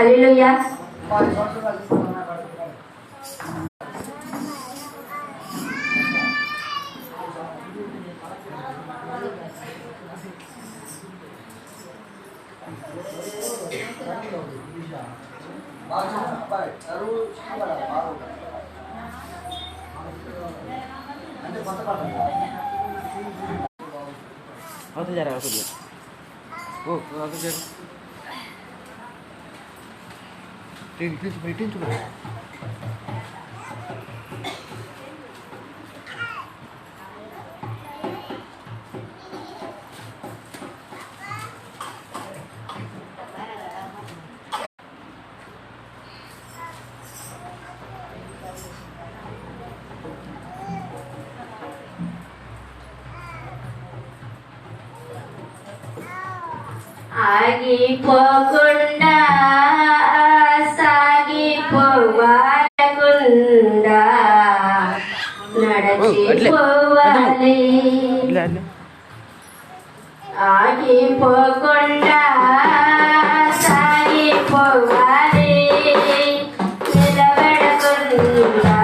హల్లెలూయా. Aku jarang aku dia. Oh, aku jarang. Tin coba. ఆగిపోకుండా సాగిపోవాలకుండా నడచిపోవాలి. ఆగిపోకుండా సాగిపోవాలి నిలబడకుండా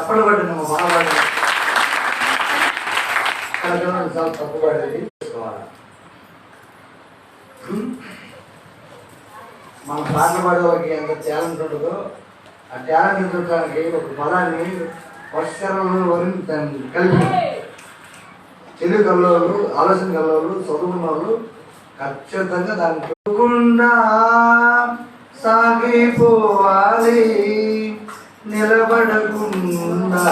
చప్పట్లు పట్టింది మా బాగా చాలా తప్పు పడేది చేసుకోవాలి. మన పాటలు పాడే వాళ్ళకి ఎంత టాలెంట్ ఉంటుందో ఆ టాలెంట్ చూడటానికి ఒక పదాన్ని వర్షాలను కలిపి తెలుగు కల్లోళ్ళు, ఆలోచన కల్లోళ్ళు, చదువుకున్న వాళ్ళు ఖచ్చితంగా దాన్ని చూడకుండా సాగిపోవాలి, నిలబడకుండా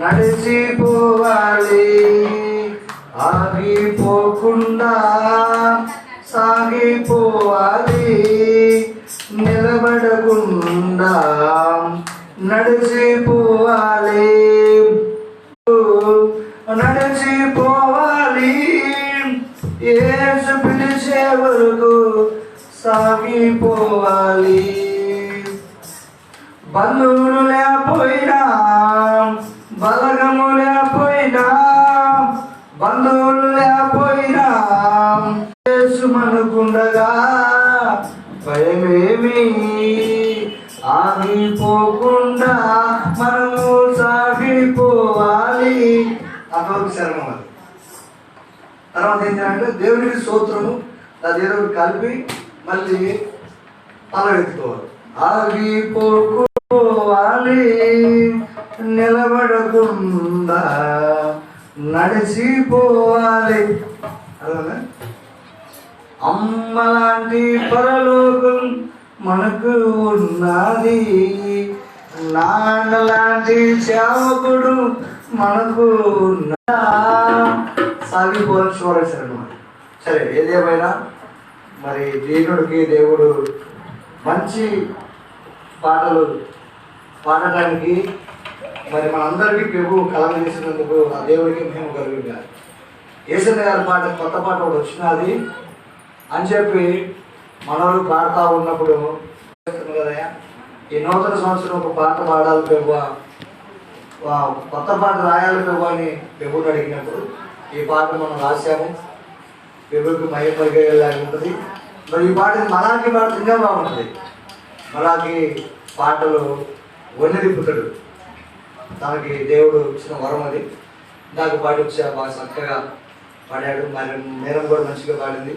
నడిచిపోవాలి, ఆగిపోకుండా సాగిపోవాలి, నిలబడకుండా నడిచిపోవాలి, నడిచిపోవాలి, యేసు పిలిచే వరకు సాగిపోవాలి. బంధువులు లేకపోయినా, బలగము లేకపోయినా, బంధువులు లేకపోయినా యేసు మనకుండగా భయమేమి, ఆగిపోకుండా మనము సాగిపోవాలి. అంతవరకు శరణం. అది తర్వాత ఏంటంటే దేవునికి స్తోత్రము, ఆ దేవుడికి కలిపి మళ్ళీ తల ఎత్తుకోవాలి. ఆగిపోవాలి, నిలబడకుండా నడిచిపోవాలి. అదే అమ్మలాంటి పరలోకం మనకు ఉన్నది, నాన్నలాంటి సేవకుడు మనకు సాగిపోవాలని చూడేశారు అన్నమాట. సరే, ఏదేమైనా మరి దేవుడు మంచి పాటలు పాడటానికి మరి మనందరికీ ప్రభు కలం చేసినందుకు ఆ దేవుడికి మేము కలుగుతాం. యేసయ్య గారి పాట, కొత్త పాట ఒకటి వచ్చినది అని చెప్పి మనోళ్ళు పాడుతూ ఉన్నప్పుడు కదయా, ఈ నూతన సంవత్సరం ఒక పాట పాడాలి ప్రభు, కొత్త పాట రాయాలి ప్రభు అని ప్రభుని అడిగినప్పుడు ఈ పాట మనం రాశాము. ప్రభుకి మహిమలాగా ఉంటుంది. మరి ఈ పాట మలాకి పాట ఇంకా బాగుంటుంది. మలాకి పాటలు వన్నెదిప్పుతాడు, తనకి దేవుడు ఇచ్చిన వరం అది. నాకు పాట వచ్చా బాగా చక్కగా పాడాడు. మరి నేరం కూడా మంచిగా పాడింది.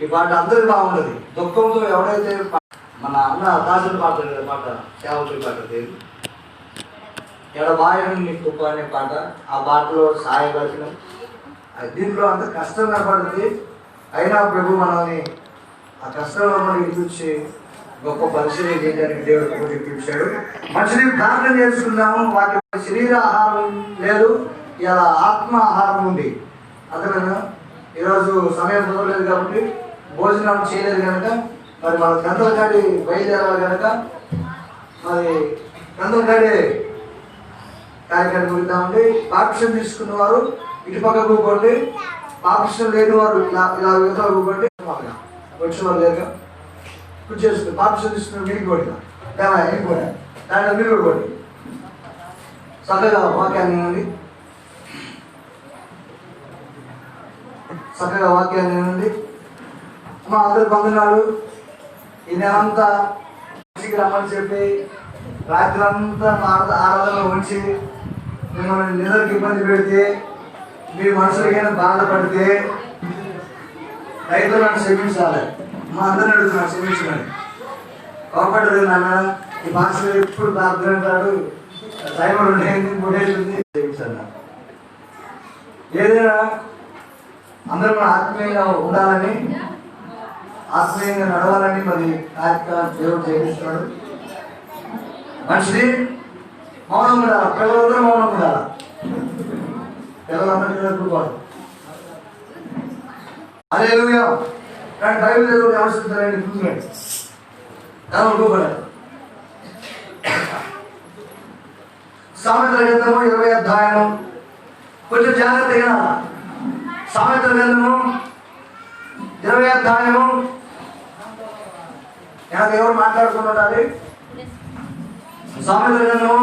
ఈ పాట అందరికీ బాగుంటుంది. దుఃఖంతో ఎవడైతే మన అన్న దాసుడు పాడతాడు కదా పాట, సేవకుడి పాట దేవుడు ఎడబాయను నీ కృప అనే పాట. ఆ పాటలో సహాయపడిన దీంట్లో అంత కష్టం కనపడుతుంది. అయినా ప్రభు మనల్ని ఆ కష్టంలో మనకి చూసి గొప్ప పరిశీలన చేయడానికి దేవుడు చూపించాడు. మంచిది ప్రార్థన చేసుకున్నాము. వాటి శరీర ఆహారం లేదు, ఇలా ఆత్మ ఆహారం ఉంది. అతను ఈరోజు సమయం కుదరలేదు కాబట్టి భోజనం చేయలేదు కనుక మరి మన గంటలకాడి బయలుదేరాలి కనుక మరి గంటలకాడి కార్యక్రమం గురిద్దామండి. పాపిషన్ తీసుకున్న వారు ఇటుపక్క కూకోండి, పాపిషన్ లేని వారు ఇలా యువతలు కూకోండి. వచ్చిన వారు లేక కుర్చీ చేసుకుని పాపిషన్ తీసుకున్న మీకు కొట్టిన వెళ్ళిపోయి దాంట్లో మీరు కూడా కొట్టి చక్కగా వాక్యాన్ని వినండి. చక్కగా వాక్యాన్ని వినండి. మా అందరి బంధునాలు ఈ నెలంతా ఇంటికి రమ్మని చెప్పి రాత్రి అంతా ఆరాధనలో ఉంచి మిమ్మల్ని నిద్రకి ఇబ్బంది పెడితే, మీ మనసులకైనా బాధపడితే రైతులు నన్ను క్షమించాలి. మా అందరిని అడుగుతున్నాను క్షమించమని. కోపడదు నాన్న, ఈ భాషలో ఎప్పుడు ప్రార్థన అంటాడు, డ్రైవర్ ఉండేది మూడేళ్ళుంది క్షమించాలి. ఏదైనా అందరూ మన ఆత్మీయంగా ఉండాలని, ఆత్మీయంగా నడవాలని మరి కార్యక్రమం దేవుడు చేపిస్తున్నాడు. మనిషిని మౌనం ఉండాలి. పిల్లలందరూ మౌనం ఉండాలి. పిల్లలందరికీ నేర్పుకోవాలి. అదే కానీ బైబిల్ చదువు అవసరం కూర్చోండి, అనుకోకూడదు. సామెతల గ్రంథము 20వ అధ్యాయము కొంచెం జాగ్రత్తగా. సామెతల గ్రంథము 20వ అధ్యాయము ఎవరు మాట్లాడుకుంటుండాలి? సామెతల గ్రంథము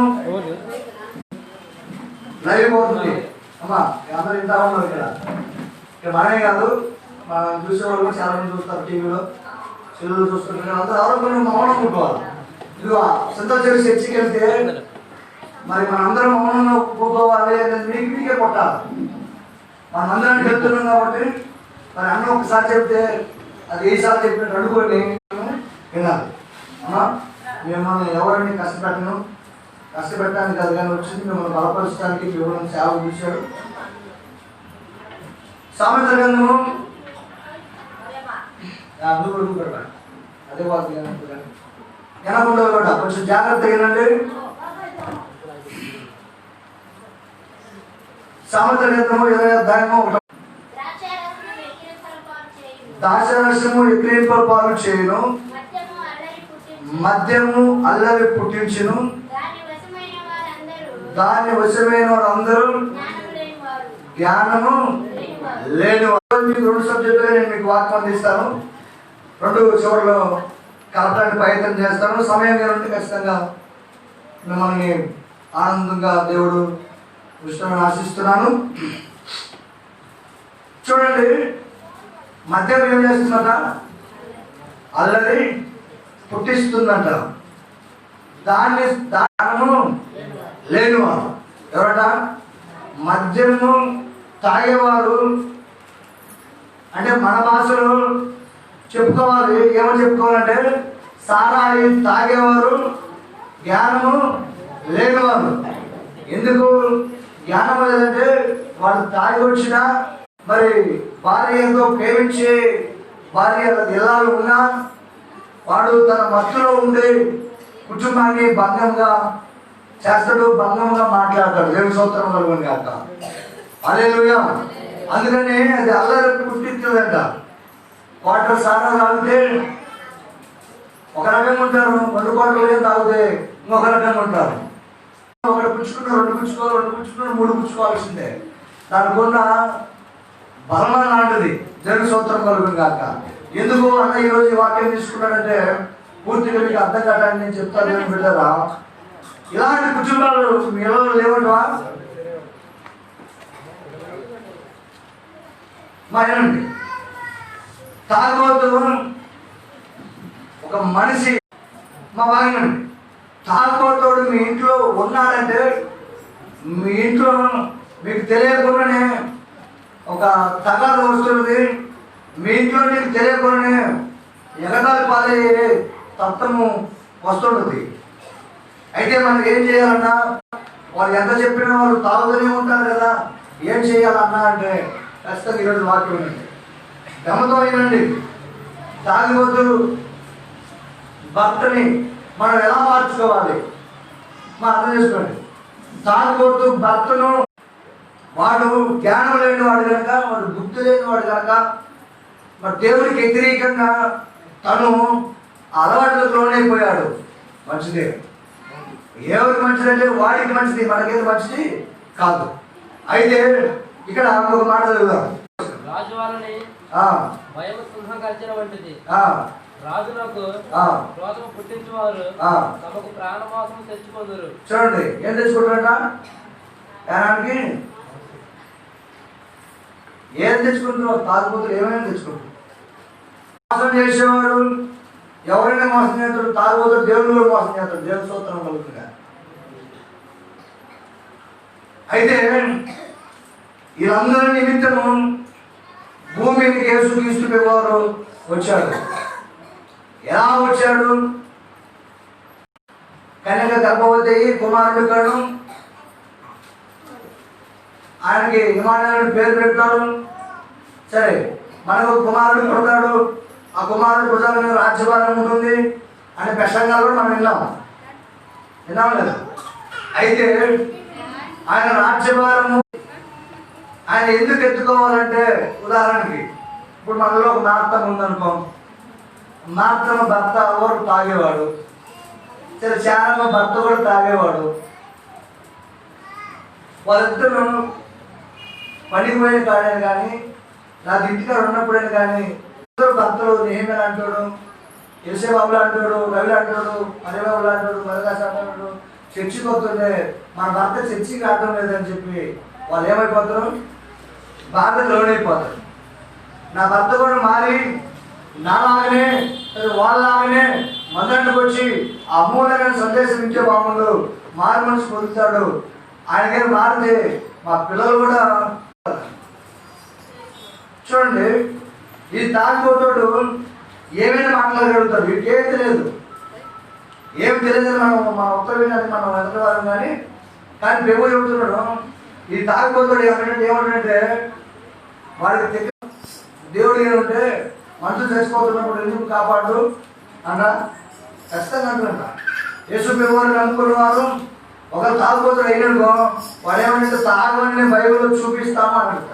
లైవ్ పోతుంది. అమ్మా అందరూ ఇంత ఉన్నారు ఇక్కడ మనమే కాదు, మనం చూసేవాళ్ళు చాలా మంది చూస్తారు, టీవీలో సెల్లులు చూస్తుంటారు. అందరూ ఎవరో కొన్ని మౌనం ఉంటుకోవాలి. ఇదిగో సంతోష్ చర్చికి వెళ్తే మరి మనందరం మౌనంగా కూకోవాలి అనేది మీకు మీకే కొట్టాలి. మనందరం చెప్తున్నాం కాబట్టి మరి అన్న ఒకసారి చెప్తే అది ఏసారి చెప్పినట్టు అడుగుని వినాలి. అమ్మా మిమ్మల్ని ఎవరిని కష్టపెట్టడానికి అది కానీ వచ్చింది, మిమ్మల్ని బలపరచడానికి మిమ్మల్ని సేవ చూశాడు. సామెత గ్రంథము అదే వాళ్ళు ఎనకుండా కూడా కొంచెం జాగ్రత్తగా వినండి. సామెత గ్రంథము 20వ అధ్యాయము 1. ద్రాక్షారసము ఎక్కిరింపపాలు చేయును, మద్యము అల్లరి పుట్టించును, దాని వశమైన వారందరూ జ్ఞానము లేని వారు. మీకు 2 సబ్జెక్టుగా నేను మీకు వాక్యం అందిస్తాను. 2 చివరిలో కలపడానికి ప్రయత్నం చేస్తాను. సమయం ఉంటే ఖచ్చితంగా మిమ్మల్ని ఆనందంగా దేవుడు విషయాన్ని ఆశిస్తున్నాను. చూడండి, మద్యం ఏం చేస్తుందట? అల్లరి పుట్టిస్తుందంట. దాన్ని దానము లేనివారు ఎవరట? మద్యము తాగేవారు. అంటే మన భాషలో చెప్పుకోవాలి, ఏమని చెప్పుకోవాలంటే సారాయి తాగేవారు, జ్ఞానము లేనివారు. ఎందుకు జ్ఞానం లేదంటే వాడు తాగి వచ్చినా మరి భార్యతో ప్రేమించి భార్య ఇల్లాలు ఉన్నా వాడు తన మత్తులో ఉండి కుటుంబాన్ని భంగంగా చేస్తాడు, భంగంగా మాట్లాడతాడు. దేవుని స్తోత్రం కలుగును గాక. హల్లెలూయా. అందుకని అది అల్లరి పుట్టించదంట. వాటర్ సారా తాగితే ఒక రకంగా ఉంటారు, 2 కోటలు తాగితే ఇంకొక రకంగా ఉంటారు. ఒకటి పుచ్చుకున్న 2 పుచ్చుకోవాలి, 2 పుచ్చుకున్న 3 పుచ్చుకోవాల్సిందే. దానికి ఉన్న బలం లాంటిది. దేవుని స్తోత్రం కలుగును గాక. ఎందుకు అన్న ఈరోజు ఈ వాక్యం తీసుకున్నాడంటే పూర్తిగా మీకు అర్థం కావడానికి నేను చెప్తాను. దేవుని బిడ్డరా, ఇలాంటి కుటుంబాలు మీ ఇళ్ళలో లేవటవా? ఏనండి, తాగబోతు ఒక మనిషి వాగినండి. తాగబోతోడు మీ ఇంట్లో ఉన్నాడంటే మీ ఇంట్లో మీకు తెలియకుండానే ఒక తగాద వస్తున్నది. మీ ఇంట్లో మీకు తెలియకుండానే ఎగతాళి పాలయ్యే తత్వము వస్తుంటుంది. అయితే మనకి ఏం చేయాలన్నా, వాళ్ళు ఎంత చెప్పినా వాళ్ళు తాగుతూనే ఉంటారు కదా. ఏం చేయాలన్నా అంటే ఖచ్చితంగా ఈరోజు వాక్యం వినండి, గమతో వినండి. తాగిపోతూ భర్తని మనం ఎలా మార్చుకోవాలి అర్థం చేసుకోండి. తాగిపోతూ భర్తను వాడు జ్ఞానం లేని వాడు కనుక, వాడు బుద్ధి లేని వాడు కనుక, మరి దేవుడికి వ్యతిరేకంగా తను అలవాట్లకు లోనైపోయాడు. మంచిదే, ఎవరికి మంచిదంటే వాడికి మంచిది, మనకేది మంచిది కాదు. అయితే ఇక్కడ ఒక మాట చదువుదాం. రాజు వాళ్ళని భయము సింహం గర్జన వంటిది. రాజులకు క్రోధము పుట్టించువారు తమకు ప్రాణమోసం తెచ్చుకోదురు. చూడండి, ఏం తెచ్చుకుంటారట? ప్రాణానికి ఏం తెచ్చుకుంటున్నారు? తాగుబోతులు ఏమైనా తెచ్చుకుంటారు. మోసం చేసేవాడు ఎవరైనా మోసం చేస్తాడు, తాగుబోతుడు దేవుడు కూడా మోసం చేస్తాడు. దేవుని స్తోత్రం కలుగుతుంది. అయితే వీళ్ళందరి నిమిత్తము భూమికి యేసుక్రీస్తు వారు వచ్చాడు. ఎలా వచ్చాడు? కన్యక గర్భవతి కుమారుడు కాడు, ఆయనకి ఇమానుయేలు పేరు పెడతారు. సరే, మనకు కుమారుడు పుడతాడు. ఆ కుమారుడు పుట్టాలని రాజ్యభారం ఉంటుంది అనే ప్రసంగాలు కూడా మనం విన్నాం కదా. అయితే ఆయన రాజ్యభారము ఆయన ఎందుకు ఎత్తుకోవాలంటే, ఉదాహరణకి ఇప్పుడు మనలో ఒక నార్తమ్మ ఉందనుకో, నార్తమ్మ భర్త ఎవరు తాగేవాడు. సరే, చాలా భర్త కూడా తాగేవాడు. వాళ్ళిద్దరూ పనికి పోయిన కాడని కానీ నాకు ఇంటికాడ ఉన్నప్పుడని కానీ ఇద్దరు భర్తలు నేమేలా అంటాడు, యేసేబాబులు అంటాడు, రవి అంటాడు, హరిబాబులు అంటాడు, మరదాస్ అంటాడు. చర్చికి వస్తుంటే మన భర్త చర్చికి రావడం లేదని చెప్పి వాళ్ళు ఏమైపోతారు? బాధకు లోనైపోతారు. నా భర్త కూడా మారి నాలాగనే వాళ్ళలాగనే మందంటకు వచ్చి అమూల్యమైన సందేశం ఇచ్చే బాగుండు, మారు మనసు పొందుతాడు. ఆయనకేం మారితే మా పిల్లలు కూడా చూడండి. ఈ తాగిపోతాడు ఏమైనా మాట్లాడగలుగుతాడు, వీటికేం తెలియదు, ఏమి తెలియదు. మన ఉత్తర వినాలి, మనం ఎదగవాళ్ళం కానీ ప్రభు చెబుతున్నాడు ఈ తాగిపోతాడు ఏమంటే వాడికి దేవుడు ఏమంటే మనసు చచ్చిపోతున్నప్పుడు ఎందుకు కాపాడు అన్న ఖచ్చితంగా అంటున్నా. యేసు ప్రభువుని నమ్ముకున్న వారు ఒకరు తాగుపోతాడు అయిననుకో వాడు ఏమంటే తాగని బైబిల్లో చూపిస్తాము అని అంట.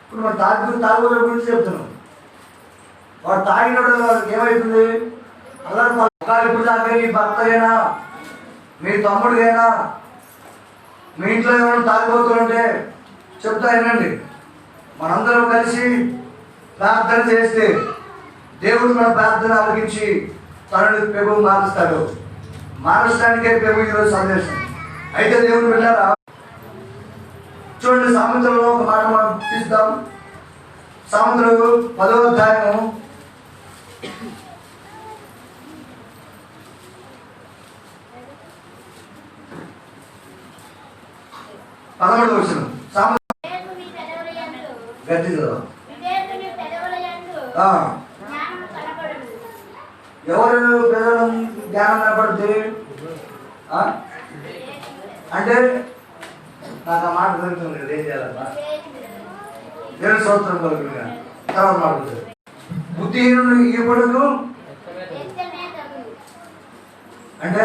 ఇప్పుడు మనం తాగుబోతుల గురించి చెప్తున్నాం. వాడు తాగినప్పుడు వాడికి ఏమవుతుంది? అలా ఇప్పుడు దాకా నీ భర్తగైనా మీ తమ్ముడికైనా మీ ఇంట్లో ఎవరైనా తాగిపోతుంటే చెప్తా వినండి. మనందరం కలిసి ప్రార్థన చేస్తే దేవుడు మన ప్రార్థన ఆలకించి తనని ప్రభు మారుస్తాడు. మారస్తానికే ప్రభు ఈరోజు సందేశం. అయితే దేవుడు వెళ్ళారా చూడండి. సామెతలలో ఒక మాట మనం తీస్తాం. సామెతలు 10వ అధ్యాయము 11వ వచనం. గట్టిగా ఎవరు ప్రజలు జ్ఞానం కనపడుతుంది అంటే నాకు ఆ మాట దొరుకుతుంది కదా, ఏం చేయాలమ్మా? దేవుని స్తోత్రం కలుగుతుంది. తర్వాత మాట్లాడుతుంది. బుద్ధిహీనుడు ఇవ్వడు అంటే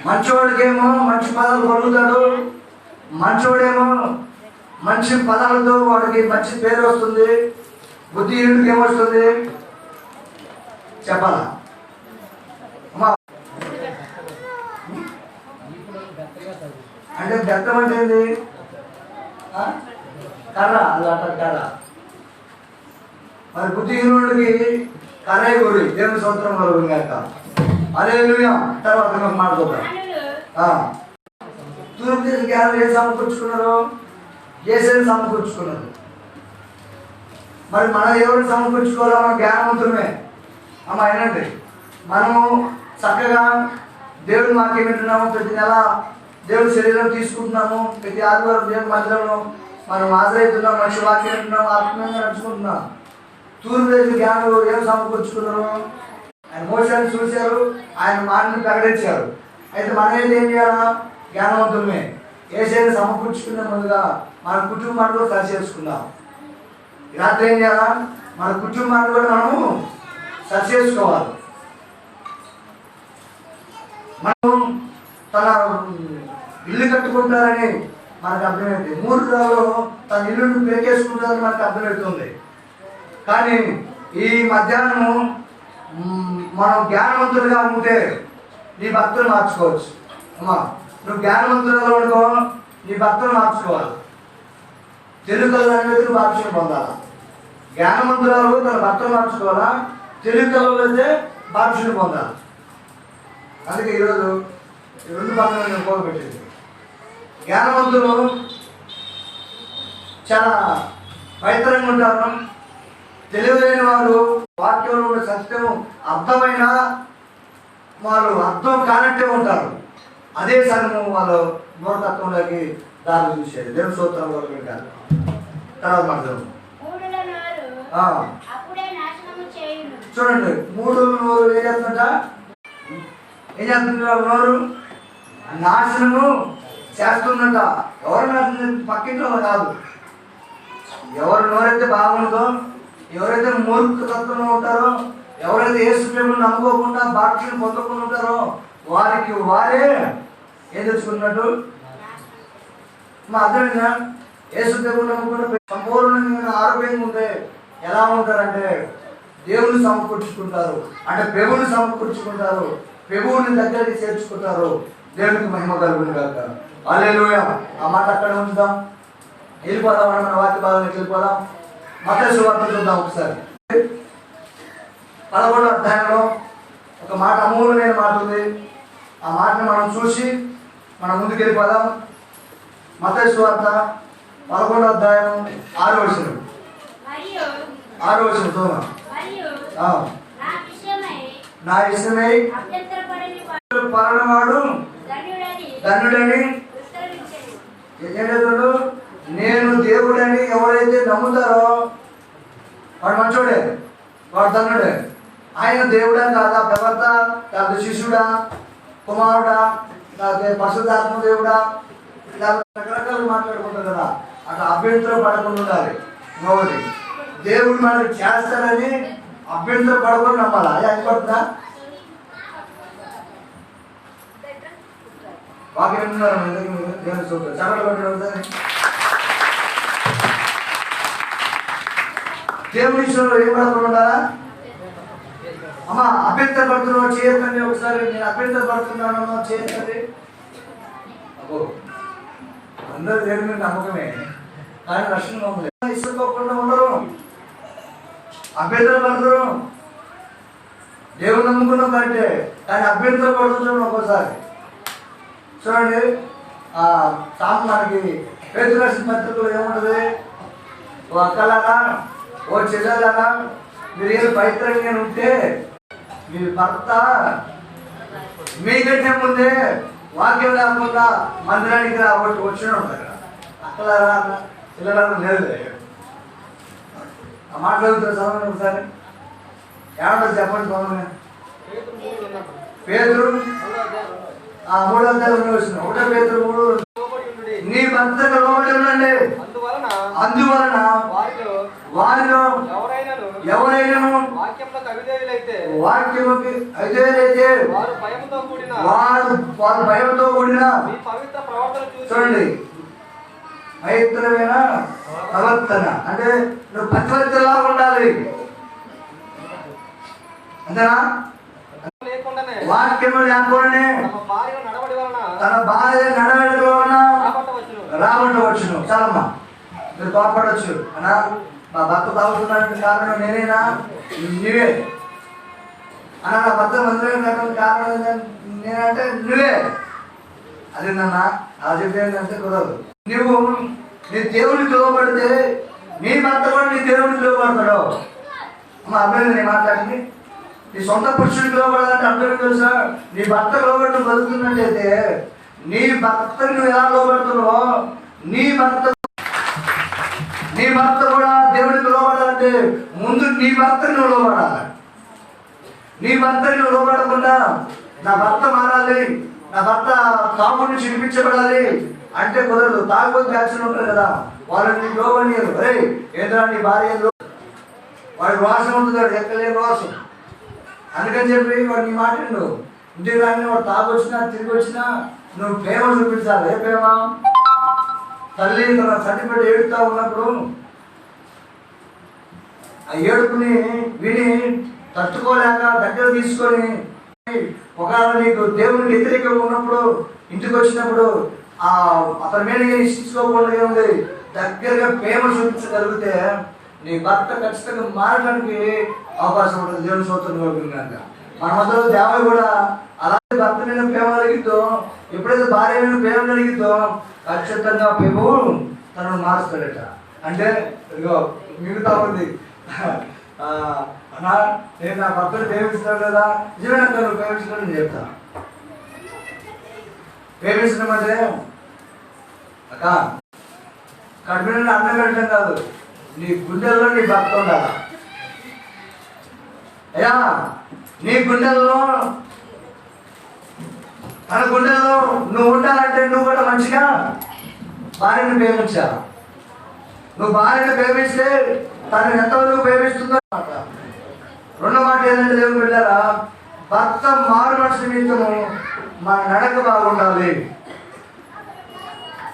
మంచోడికేమో మంచి పదాలు పలుకుతాడు, మంచోడేమో మంచి పదాలతో వాడికి మంచి పేరు వస్తుంది. బుద్ధిహీనుడికి ఏమొస్తుంది చెప్పాలా? అంటే బెత్తం అంటే ఏంది? కర్ర, అది అంటారు కర్ర. మరి బుద్ధిహీనుడికి కర్రే గురి. దేవుని స్తోత్రం కలుగును గాక. హల్లెలూయా. తర్వాత మనం మాట్లాడుకుందాం. తూర్పు దేశ జ్ఞానం ఏం సమకూర్చుకున్నారు? యేసుని సమకూర్చుకున్నారు. మరి మనం ఎవరిని సమకూర్చుకోవాలో? మన జ్ఞానవంతులమే. అమ్మ ఏనండి, మనము చక్కగా దేవుని వాక్యం వింటున్నాము, ప్రతి నెల దేవుని శరీరం తీసుకుంటున్నాము, ప్రతి ఆదివారం దేవుని మందిరంలో మనం హాజరవుతున్నాం, మంచి వాక్యం వింటున్నాం, ఆత్మీయంగా నడుచుకుంటున్నాం. తూర్పు దేశ జ్ఞానులు ఏం సమకూర్చుకున్నారు? ఆయన మోసాన్ని చూశారు, ఆయన మాటను ప్రకటించారు. అయితే మనం ఏం చేయాలా? జ్ఞానవంతులమే. ఏసైనా సమకూర్చుకునే ముందుగా మన కుటుంబాన్ని కూడా సరి చేసుకుందాం. రాత్రి ఏం చేయాలా? మన కుటుంబాన్ని కూడా మనము సరి చేసుకోవాలి. మనం తన ఇల్లు కట్టుకుంటారని మనకు అర్థమైంది. 3 రోజులు తన ఇల్లును పేకేసుకుంటారని మనకు అర్థమవుతుంది. కానీ ఈ మధ్యాహ్నం మనం జ్ఞానవంతులుగా ఉంటే నీ భక్తులు మార్చుకోవచ్చు. అమ్మా, నువ్వు జ్ఞానవంతులుగా ఉండుకో, నీ భక్తులు మార్చుకోవాలి. తెలుగు అనేది భాషను పొందాలి. జ్ఞానవంతురాలు తన భర్తను మార్చుకోవాలా, తెలుగు కళలు అయితే భాషను పొందాలి. అందుకే ఈరోజు 2 పనులు నేను పోగొట్టింది. జ్ఞానవంతులు చాలా పవిత్రంగా ఉంటారు. తెలివైన వారు వాక్యంలో ఉన్న సత్యము అర్థమైన వాళ్ళు అర్థం కానట్టే ఉంటారు. అదే సంఘము వాళ్ళు మూఢతత్వంలోకి దారి చూసేది. దేవుని స్తోత్రం కాదు. తర్వాత మాట్లాడు. చూడండి, 3 నోరు ఏం చేస్తుంట? ఏం చేస్తుంటారు? నోరు నాశనము చేస్తుందంట. ఎవరు నాశనం? పక్కింట్లో కాదు. ఎవరు నోరైతే బాగుంటుందో, ఎవరైతే మూర్ఖతత్వంలో ఉంటారో, ఎవరైతే యేసు ప్రభువుని నమ్ముకోకుండా బాప్తిస్మం పొందకుండా ఉంటారో వారికి వారే ఏం తెచ్చుకున్నట్టు మా అర్థమైందా? యేసు ప్రభువుని నమ్ముకుంటే సంపూర్ణంగా ఆరోగ్యంగా ఉంటే ఎలా ఉంటారంటే దేవుని సమకూర్చుకుంటారు. అంటే ప్రభువుని సమకూర్చుకుంటారు, ప్రభువుని దగ్గరికి చేర్చుకుంటారు. దేవునికి మహిమ కలుగును గాక. హల్లెలూయా. ఆ మాట అక్కడ ఉంచుదాం. వెళ్ళిపోదాం, మన వాక్య భాగానికి వెళ్ళిపోదాం. మత్తయి సువార్త చూద్దాం ఒకసారి. 11వ అధ్యాయంలో ఒక మాట, అమూల్యమైన మాట ఉంది. ఆ మాటను మనం చూసి మనం ముందుకు వెళ్ళిపోదాం. మత్తయి సువార్త 11వ అధ్యాయం 6వ వచనం. 6వ వచనం చూద్దాం. నా విషయమై పరనవాడు ధన్యుడని ఏం చేస్తాడు? నేను దేవుడని ఎవరైతే నమ్ముతారో వాడు మంచోడే, వాడు ధన్యుడే. ఆయన దేవుడా కాదా, ప్రవర్త కాదు, శిష్యుడా, కుమారుడా, లేకపోతే పరిశుద్ధాత్మ దేవుడా, లేకపోతే రకరకాలు మాట్లాడుకుంటారు కదా. అట్లా అభ్యంతరం పడకుండా ఉండాలి. ఇంకొకటి, దేవుడు మనకు చేస్తాడని అభ్యంతరం పడకుండా నమ్మాలా? అది అయిపోతుందా? వాక్యం వింటున్నారు దేవుని స్తోత్రం. చక్కగా పట్టడం దేవుని విషయంలో ఏం పడకుండా ఉండాలా? అమ్మా అభ్యంతర పడుతున్నావు చేయకండి. ఒకసారి నేను అభ్యంతర పడుతున్నాను చేయకండి. అబ్బో అందరూ దేవుని మీద నమ్మకమే, కానీ రక్షణ ఇష్టపోకుండా ఉండరు, అభ్యంతరం పడతారు. దేవుని నమ్ముకున్నాం కంటే కానీ అభ్యంతరం పడుతున్నాం ఒక్కోసారి. చూడండి, మనకి పేతురు రాసిన పత్రికలో ఏముంటుంది? ఓ అక్కలాగా, ఓ చెల్లెలాగా మీరు ఏదో పవిత్రంగా ఉంటే మీ భర్త మీకంటే ముందే వాక్యం లేకుండా మందిరానికి రాబట్టి వచ్చిన ఉంటారు. అక్కలారా చెల్లెలాగా లేదు. ఆ మాట్లాడుతున్న సమయం ఒకసారి ఏమంటారు చెప్పండి. సమయం పేతురు 3 అధ్యాయంలో వచ్చిన 1 పేతురు 3, నీ భర్తకు లోబడి ఉండండి, అందువలన వారిలో ఎవరైనాను వాక్యముకి అవిధేయులైతే వారు భయంతో కూడిన చూడండి పవిత్రమైన ప్రవర్తన అంటే నువ్వు పతివర్తలా ఉండాలి. అంతేనా? వాక్యము లేకుండానే తన భార్య నడవడి వలన రాబట్టవచ్చును. చాలమ్మా, మీరు కోపడవచ్చు అన్నా, మా భర్త తాగుతున్నటువంటి కారణం నేనేనా? నువ్వే అన్నా. నా భర్త మందులైన కారణం నేనంటే నువ్వే. అదేనన్నా అలా చెప్పేంటే కుదరదు. నువ్వు నీ దేవుడికి లోబడితే నీ భర్త కూడా నీ దేవుడికి లోబడతాడు. అమ్మ అబ్బాయి నేను మాట్లాడింది, నీ సొంత పురుషుడికి లోబడాలంటే అర్థం తెలుసా? నీ భర్త లోబడి బతుకుతున్నట్టయితే నీ భర్తకు నువ్వు ఎలా లోబడుతున్నావో నీ భర్త కూడా దేవుడికి లోబడాలంటే ముందు నీ భర్తకు నువ్వు లోబడాలి. నీ భర్తకి నువ్వు లోబడకుండా నా భర్త మారాలి, నా భర్త తాగుని చిరిపించబడాలి అంటే కుదరదు. తాగుబోతు యాక్షన్ ఉంటారు కదా, వాళ్ళని నీకు లోబడియరు. అరే ఏదైనా నీ భార్య వాడికి వాసన ఉంటుంది, వాడు ఎక్కలేని వాసన. అందుకని చెప్పి వాడు నీ మాట నువ్వు ఇంటికి రాని వాడు తాగొచ్చినా తిరిగి వచ్చినా నువ్వు ప్రేమ చూపించాలి. ఏ ప్రేమ? తల్లి తన చనిపోయి ఏడుతా ఉన్నప్పుడు ఆ ఏడుపుని విని తట్టుకోలేక దగ్గర తీసుకొని ఒకవేళ నీకు దేవునికి వ్యతిరేకంగా ఉన్నప్పుడు ఇంటికి వచ్చినప్పుడు అతని మీద ఇష్టించుకోకుండా ఉంది దగ్గరగా ప్రేమ చూపించగలిగితే నీ భర్త ఖచ్చితంగా మారడానికి అవకాశం ఉంటుంది. దేవుని స్తోత్రం కనుక మన మధ్యలో దేవాలు కూడా అలాగే భర్త మీద ప్రేమ కలిగిద్దో, ఎప్పుడైతే భార్య మీద ప్రేమ కలిగిద్దో ఖచ్చితంగా ప్రభు తనను మారుస్తాడట. అంటే ఇదిగో మిగతా ఉంది అన్నా, నేను నా భర్తను ప్రేమిస్తున్నాను కదా, నిజమైన నువ్వు ప్రేమించడం నేను చెప్తా. ప్రేమించడం అంటే అక్క కడుపు నుండి అన్నం పెట్టడం కాదు, నీ గుండెల్లో నీ భర్త ఉండాలి. అయ్యా నీ గుండెల్లో తన గుండెల్లో నువ్వు ఉండాలంటే నువ్వు కూడా మంచిగా భార్యను ప్రేమించాలి. నువ్వు భార్యను ప్రేమిస్తే తను ఎంతవరకు ప్రేమిస్తుందో అన్నమాట. రెండో మాట ఏంటంటే దేవుడు వెళ్ళారా, భర్త మారు మనసు నిమిత్తము మన నడక బాగుండాలి.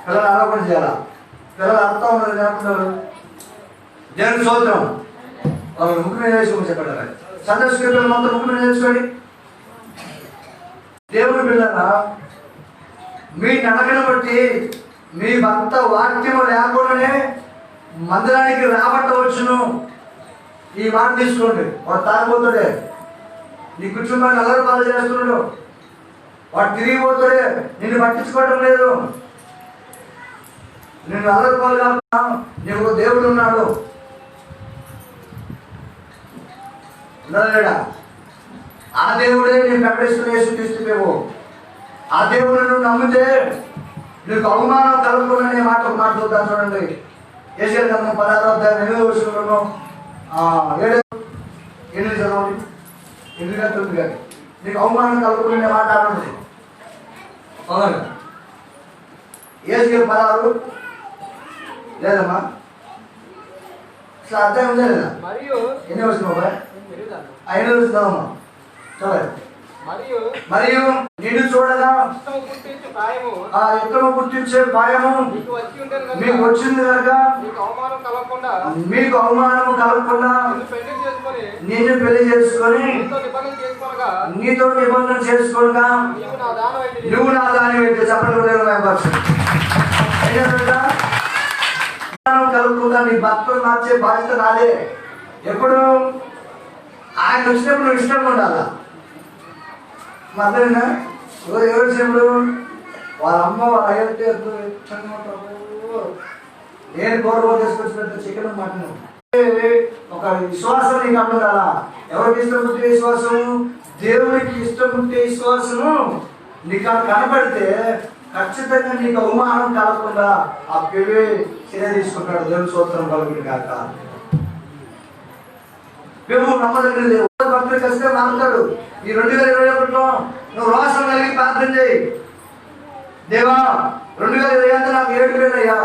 పిల్లలు ఆలోచన చేయాలా? పిల్లలు అర్థం ఉన్నది ఏమంటారు? దేవుని స్తోత్రం. వాళ్ళు ముక్కు మీద వేసుకోమని చెప్పారు. సందర్శకుల పిల్లలు మొత్తం ముక్కు మీద వేసుకోండి. దేవుని పిల్లరా, మీ నడకను బట్టి మీ భర్త వాక్యము లేకుండానే మందిరానికి రాబట్టవచ్చును. ఈ మాట తీసుకోండి. వాడు తాగిపోతాడే, నీ కుటుంబాన్ని అల్లరి పాలు చేస్తున్నాడు, వాడు తిరిగిపోతాడే, నిన్ను పట్టించుకోవడం లేదు, నిన్ను అల్లరి పాలు కాకుండా నీకు దేవుడు ఉన్నాడు. ఉన్నాడా? ఆ దేవుడే నేను ప్రకటిస్తున్న యేసుక్రీస్తువేమో. ఆ దేవుడు నువ్వు నమ్మితే నీకు అవమానం కలుగుతుందనే మాట ఒక మాట చూద్దాం చూడండి. యెషయా గ్రంథం 16వ అధ్యాయం 8వ వచనంలో 8 చదవండి. 8 గారు నీకు అవమానం కలుగుతుందనే మాట అనండి. అవునా? యెషయా 16 లేదమ్మా అసలు అధ్యాయం ఉందా లేదా? ఎన్ని వచనం బాబాయ్? 5 చదవమ్మా చూడండి. మరియు నిన్ను చూడగా ఆ ఎక్కడో గుర్తించే భయము మీకు వచ్చింది కనుక మీకు అవమానము కలగకుండా నిన్ను పెళ్లి చేసుకొని నీతో నిబంధన చేసుకోగా నువ్వు నా దాని అయితే చెప్పలేదు కలుగుతుందా? నీ భక్తులు మార్చే బాధ్యత నాదే. ఎప్పుడు ఆయన వచ్చినప్పుడు నువ్వు ఇష్టంగా ఉండాలా. మధ్యన ఎవరు వచ్చినప్పుడు వాళ్ళ అమ్మ వాళ్ళ అయ్యే నేను గౌరవ తీసుకొచ్చినట్టు చికెన్ మటన్ ఒక విశ్వాసం నీకు అంటున్నారా? ఎవరికి ఇష్టం ఉంటే విశ్వాసము? దేవుడికి ఇష్టం ఉంటే విశ్వాసము నీకు కనపడితే ఖచ్చితంగా నీకు అవమానం కలగకుండా ఆ పెళ్ళి చర్య తీసుకుంటాడు. దేవుని స్తోత్రం కలుగుతుంది కాక. మేము నమ్మదగ్గర భక్తులు కలిస్తే మారుతాడు. ఈ 2021లో నువ్వు రోషం కలిగి ప్రార్థన చేయి. దేవా 2020 నాకు 7,000 అయ్యా,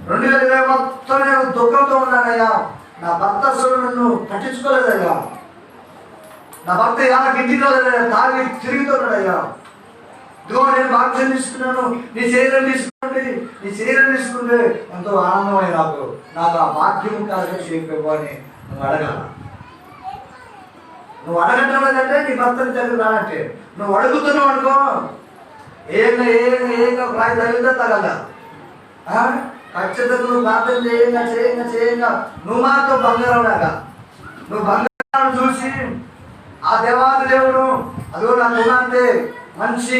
2020 మొత్తం నేను దుఃఖంతో ఉన్నానయ్యా, నా భర్త అసలు నన్ను పట్టించుకోలేదయ్యా, నా భర్త ఎలా ఇంటికి రాలేదయ్యా, తాగి తిరుగుతున్నాడయ్యా, ఇదిగో నేను బాధ్యత తీసుకున్నాను, నీ శరీరం తీసుకోండి, నీ శరీరం తీసుకుంటే ఎంతో ఆనందమై నాకు ఆ భాగ్యం కాదు చేయకపో అని నువ్వు అడగాల. నువ్వు అడగటం లేదంటే నీ భర్తని దగ్గర రానంటే నువ్వు అడుగుతున్నావు అనుకో ఏంగా రాయి తగిలితే తగలదా? ఖచ్చితంగా నువ్వు ప్రార్థన చేయంగా నువ్వు మాత్రం బంగారం లాగా నువ్వు బంగారం చూసి ఆ దేవాది దేవుడు అదిగో నా కుమార్తె మంచి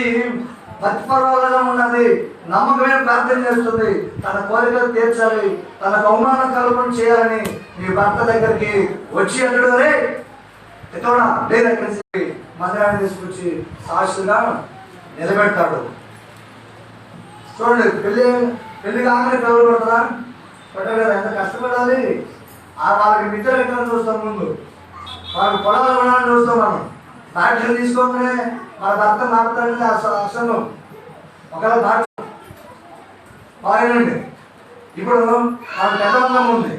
భక్తిపరవలంగా ఉన్నది, నమ్మకమైన ప్రార్థన చేస్తుంది, తన కోరికలు తీర్చాలి, తనకు అవమానం కలుగుని చేయాలని నీ భర్త దగ్గరికి వచ్చి అంటాడు. రే ఎత్తోడా లేదక్కడి మందిరాన్ని తీసుకొచ్చి సాక్షిగా నిలబెడతాడు. చూడండి, పెళ్లి కాగానే పిల్లలు పడతారా? పట్టలేదా? ఎంత కష్టపడాలి. వాళ్ళకి నిద్ర ఎక్కడ చూస్తాం, ముందు వాళ్ళకి పొలాలు కొనాలని చూస్తాం. మనం బాధ్యత తీసుకోగానే మన భర్త మారుతాడంటే అసలు ఒకవేళ బాధ్యత బాగానండి. ఇప్పుడు మన పెద్దబంధం ఉంది,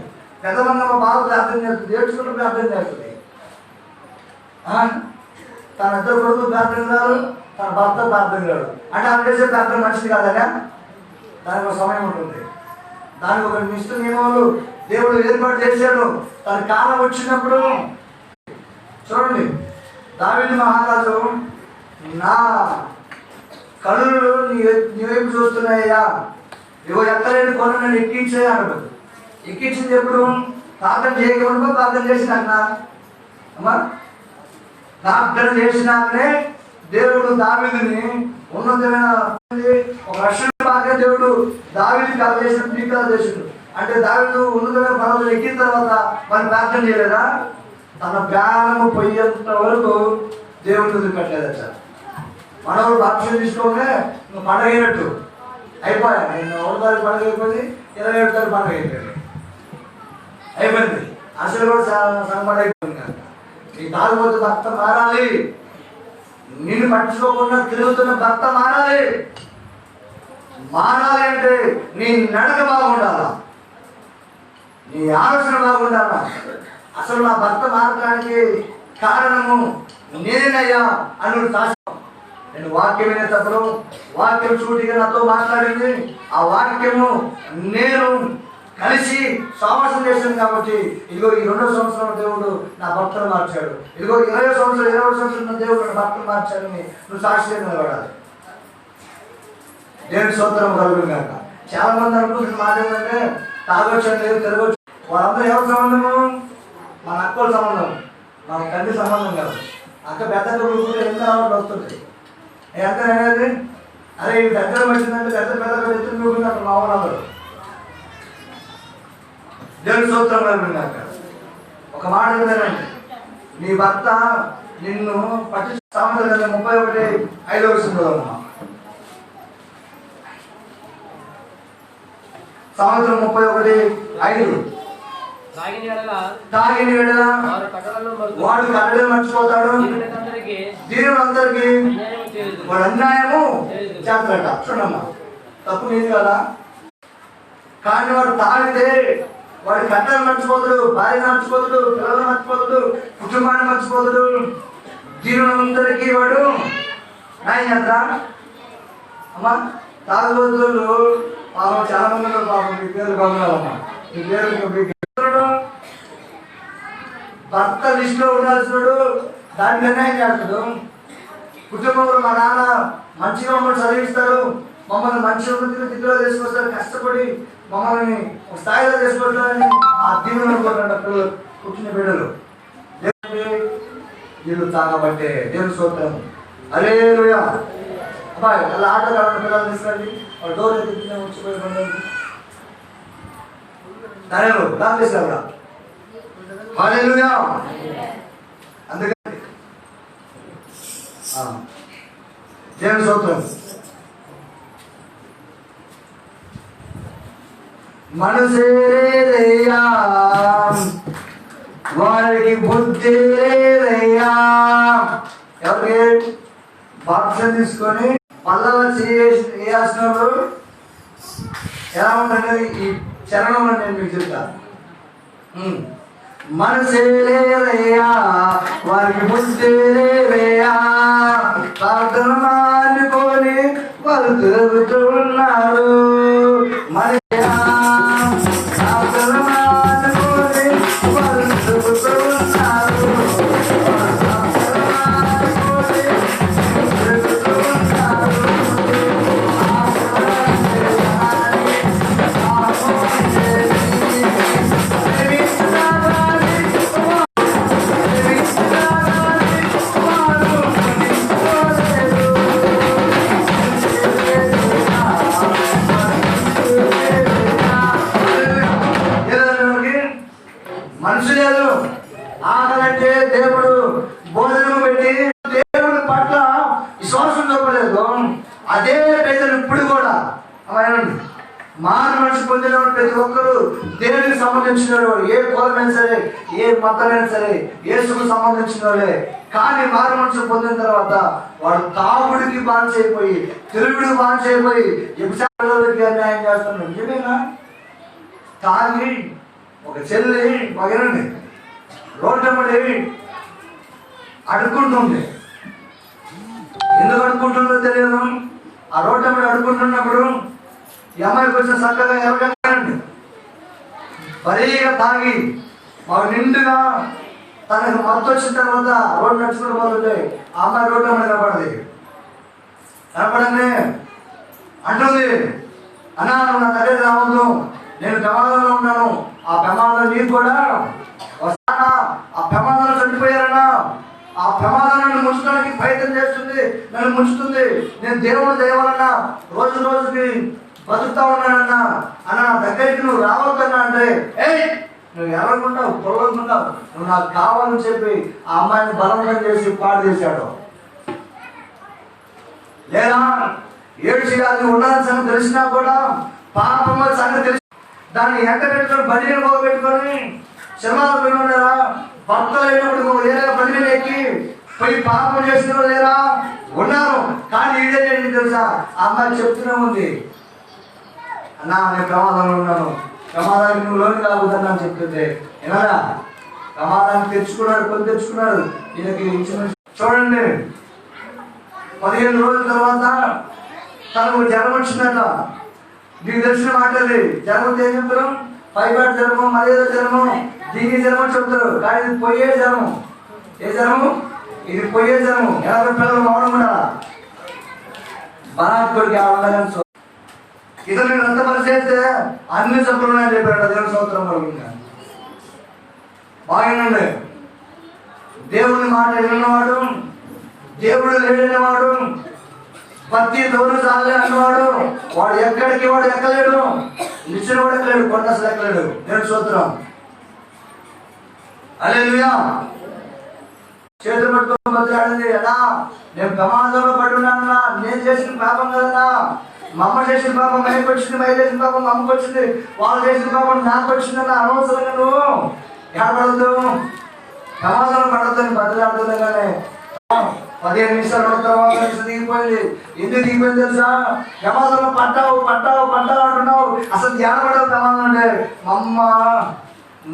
పెద్దబంధం బాగా ప్రార్థన చేస్తుంది, ఏడ్చుకుంటూ ప్రార్థన చేస్తుంది. తన ఇద్దరు కొడుకు ప్రార్థన కాదు, తన భర్త ప్రార్థన కాదు అంటే ఆమె చేసే ప్రార్థన మంచిది కాదగా. దానికి ఒక సమయం ఉంటుంది, దానికి ఒక నిష్ఠ నియమాలు దేవుడు ఏర్పాటు చేశాడు. తన కాలం వచ్చినప్పుడు చూడండి, దావీదు మహారాజు నా కళ్ళు నీ వైపు చూస్తున్నాయ్యా, ఇవో ఎక్కలేని కొన నన్ను ఎక్కించే అన్నాడు. ఎక్కించింది ఎప్పుడు? ప్రార్థన చేయకుండా ప్రార్థన చేసినాక అమ్మా ప్రార్థన చేసినాకనే దేవుడు దావీదుని ఉన్నతమైన ఒక రక్షణ బాగా దేవుడు దావీదుకి కథ చేసినట్టు నీ కథ చేసిండు. అంటే దావీదు ఉన్నతమైన పర్వతం ఎక్కిన తర్వాత మరి ప్రార్థన చేయలేదా? తన ప్రాణము పోయేంత వరకు దేవుడిని వదిలిపెట్టలేదట. మనవాడు బాప్టిజం తీసుకోగానే నువ్వు పండగ అయినట్టు అయిపోయా. నేను 1 తారీఖు పండుగ అయిపోయింది, 27 తారీఖు పండుగ అయిపోయింది. అసలు కూడా సంబడి అయిపోయింది. నీ తాగుబోతు భర్త మారాలి, నిన్ను పట్టించుకోకుండా తిరుగుతున్న భర్త మారాలి. అంటే నీ నడక బాగుండాలా, నీ ఆలోచన బాగుండాలా. అసలు నా భర్త మారడానికి కారణము నేనయ్యా అని సాక్ష్యం. నేను వాక్యం వినేటప్పుడు వాక్యం సూటిగా నాతో మాట్లాడింది, ఆ వాక్యము నేను కలిసి సావాసం చేశాను కాబట్టి ఇదిగో ఈ 2వ సంవత్సరం దేవుడు నా భర్తను మార్చాడు, ఇదిగో 20 సంవత్సరం దేవుడు నా భర్తను మార్చాడని నువ్వు సాక్షిగా నిలబడాలి. దేవుని స్తోత్రం కలుగును గాక. చాలా మంది అనుకుంటున్న మాట ఏంటంటే తాగొచ్చాను లేదు తిరగొచ్చు. వాళ్ళందరూ ఎవరి సంబంధము? మన అక్కల సంబంధం, మన తండ్రి సంబంధం కాదు. అక్క పెద్ద కొడుకు ఎంత రావడం వస్తుంది. ఎంత అనేది అరే ఈ దగ్గర వచ్చిందంటే పెద్ద ఎత్తులు అక్కడ మా వాళ్ళు. దేవుని స్తోత్రం కలుగును గాక. ఒక మాట ఏంటంటే నీ భర్త నిన్ను పట్టి సామెతల 31:5 సామెతలు 31:5 తాగిన ఎడల వాడు కట్టడలు మర్చిపోతాడు, దీనులందరికీ వాడు అన్యాయము చేస్తాడట. చూడమ్మా, తప్పు నీది కదా. కానీ వాడు తాగితే వాడి కట్టలు మర్చిపోతాడు, భార్య మర్చిపోతాడు, పిల్లలు మర్చిపోతాడు, కుటుంబాన్ని మర్చిపోతాడు, దీనులందరికీ వాడు న్యాయం చేస్తా. అమ్మా, తాగుబోతులు పాపం చాలా మంది ఉన్నారు. పాపం మీ పేర్లు కావాలమ్మా, మీ పేర్లు భర్త లిస్టులో ఉండాల్సినాడు, దాని నిర్ణయం చేస్తాడు. కుటుంబంలో మా నాన్న మంచిగా మమ్మల్ని చదివిస్తారు, మమ్మల్ని మంచి ఉన్నతిని దిద్దులో తీసుకొస్తారు, కష్టపడి మమ్మల్ని ఒక స్థాయిలో తీసుకొస్తారని ఆ దీవులు అనుకుంటాడు పిల్లలు, కూర్చుని బిడ్డలు. వీళ్ళు తాగబట్టే దేవుని స్తోత్రం. హల్లెలూయా. అబ్బాయి అలా ఆటలు ఆడిన పిల్లలు తీసుకెళ్ళి వాళ్ళు డోర్ ఎత్తి వచ్చిపోయి తనలు దాని తీసుకెళ్ళా. హల్లెలూయా. అందుకని దేవుని స్తోత్రం. మనసేదయ్యా వారికి బుద్ధి లేదయ్యా. ఎవరికి బాప్టిజం తీసుకొని పల్లవ చేయాల్సినప్పుడు ఎలా ఉంటుంది ఈ చరణంలో నేను మీకు చెప్తాను. మనసే లేదయ్యా వారికి బుద్ధి లేదయ్యా, ప్రార్థన మానుకొని వాళ్ళు తిరుగుతున్నారు. ప్రార్థన మానుకొని వాళ్ళు తిరుగుతున్నారు. మనిషి లేదు. ఆకలంటే దేవుడు భోజనం పెట్టి దేవుడి పట్ల విశ్వాసం చూపలేదు. అదే ప్రజలు ఇప్పుడు కూడా మారు మనిషి పొందిన ప్రతి ఒక్కరు దేవుడికి సంబంధించిన వాడు, ఏ కులమైనా సరే, ఏ మతమైనా సరే, యేసుకు సంబంధించిన వాళ్ళే. కానీ మారు మనిషి పొందిన తర్వాత వాడు తాగుడికి బానిస అయిపోయి, తిరుగుడికి బానిస అయిపోయి వ్యభిచారాలకి అన్యాయం చేస్తున్నాడు. నిజమేనా? తాగి ఒక చెల్లి మగనండి రోడ్డమ్మడి అడుక్కుంటుంది. ఎందుకు అడుక్కుంటుందో తెలియదు. ఆ రోడ్డమ్మడి అడుక్కుంటున్నప్పుడు ఈ అమ్మాయికి వచ్చిన చక్కగా ఎవరికండి బరీగా తాగి మాకు నిండుగా తనకు మత్తు వచ్చిన తర్వాత రోడ్డు నడుచుకుంటూ పోతుంటే ఆ అమ్మాయి రోడ్డమ్మడి కనపడగానే అంటుంది, అన్నా నువ్వు నా దగ్గర రావద్దు, నేను ప్రమాదంలో ఉన్నాను, ఆ ప్రమాదం నీకు కూడా వస్తానా, ఆ ప్రమాదంలో చనిపోయారన్నా, ఆ ప్రమాదాన్ని ముంచడానికి ప్రయత్నం చేస్తుంది, నన్ను ముంచుతుంది, నేను దేవుడు దయవలన్నా రోజు రోజుకి బతుకుతా ఉన్నానన్నా, అన్న దగ్గరికి నువ్వు రావద్దన్నా అంటే నువ్వు ఎర్రకుంటావు, పొలవకుంటావు, నువ్వు నాకు కావాలని చెప్పి ఆ అమ్మాయిని బలవంతం చేసి పాడు చేశాడు. లేదా ఏడ్చి అది ఉండాలని సంగతి తెలిసినా కూడా పాపం సంగతి తెలిసి దాన్ని ఎంట పెట్టుకొని బండిని పోగొట్టుకొని శర్మాలు పోయి ఉన్నారా, భర్తలు అయినప్పుడు లేరా బండిని ఎక్కి పోయి పాపం చేసిన లేరా ఉన్నారు. కానీ ఇదేంటి తెలుసా, ఆ అమ్మాయి చెప్తూనే ఉంది, అన్నా నేను ప్రమాదంలో ఉన్నాను, ప్రమాదానికి నువ్వు లోన్ కాకూడదని అని చెప్తుంటే ఏమన్నా ప్రమాదాన్ని తెచ్చుకున్నాడు, కొని తెచ్చుకున్నాడు. ఈయనకి చూడండి 15 రోజుల తర్వాత తనకు జ్వరం వచ్చిందట. మీకు తెలిసిన మాటది, జ్వరం ఏం చెప్తారు, పైపాటి జ్వరము, మరేదో జ్వరము, దీని జ్వరం చెప్తారు. కానీ ఇది పోయే జ్వరము. ఏ జ్వరము? ఇది పోయే జ్వరము. 80 పిల్లలు మౌనం కూడా బలాత్కొడికి ఉండాలని ఇతను నేను ఎంత పరిచేస్తే అన్ని జబ్బులు ఉన్నాయని చెప్పాడు దేవుని స్తోత్రం వరకు. బాగానండి, దేవుని మాట విన్నవాడు, దేవుడు లేడనేవాడు, పత్తి దోరు చాలే అన్నవాడు, వాడు ఎక్కడికి వాడు ఎక్కలేడు, నిచ్చిన వాడు ఎక్కలేడు, కొండ అసలు ఎక్కలేడు. దేవుని స్తోత్రం. హల్లెలూయా. చేతులు పట్టుకొని బతిలాడింది. ఎలా నేను ప్రమాదంలో పడున్నానన్నా, నేను చేసిన పాపం కదన్నా, మా అమ్మ చేసిన పాపం మైకి వచ్చింది, మై చేసిన పాపం మా అమ్మకి వచ్చింది, వాళ్ళు చేసిన పాపం నాకు వచ్చిందన్న అనవసరంగా నువ్వు ఏడబడద్దు, ప్రమాదంలో పడద్దని బతిలాడుతుంది. కానీ 15 నిమిషాల తర్వాత దిగిపోయింది. ఎందుకు దిగిపోయింది తెలుసా? ప్రమాదంలో పడ్డావు అంటున్నావు. అసలు ఏడబడవు ప్రమాదం అంటే మా అమ్మ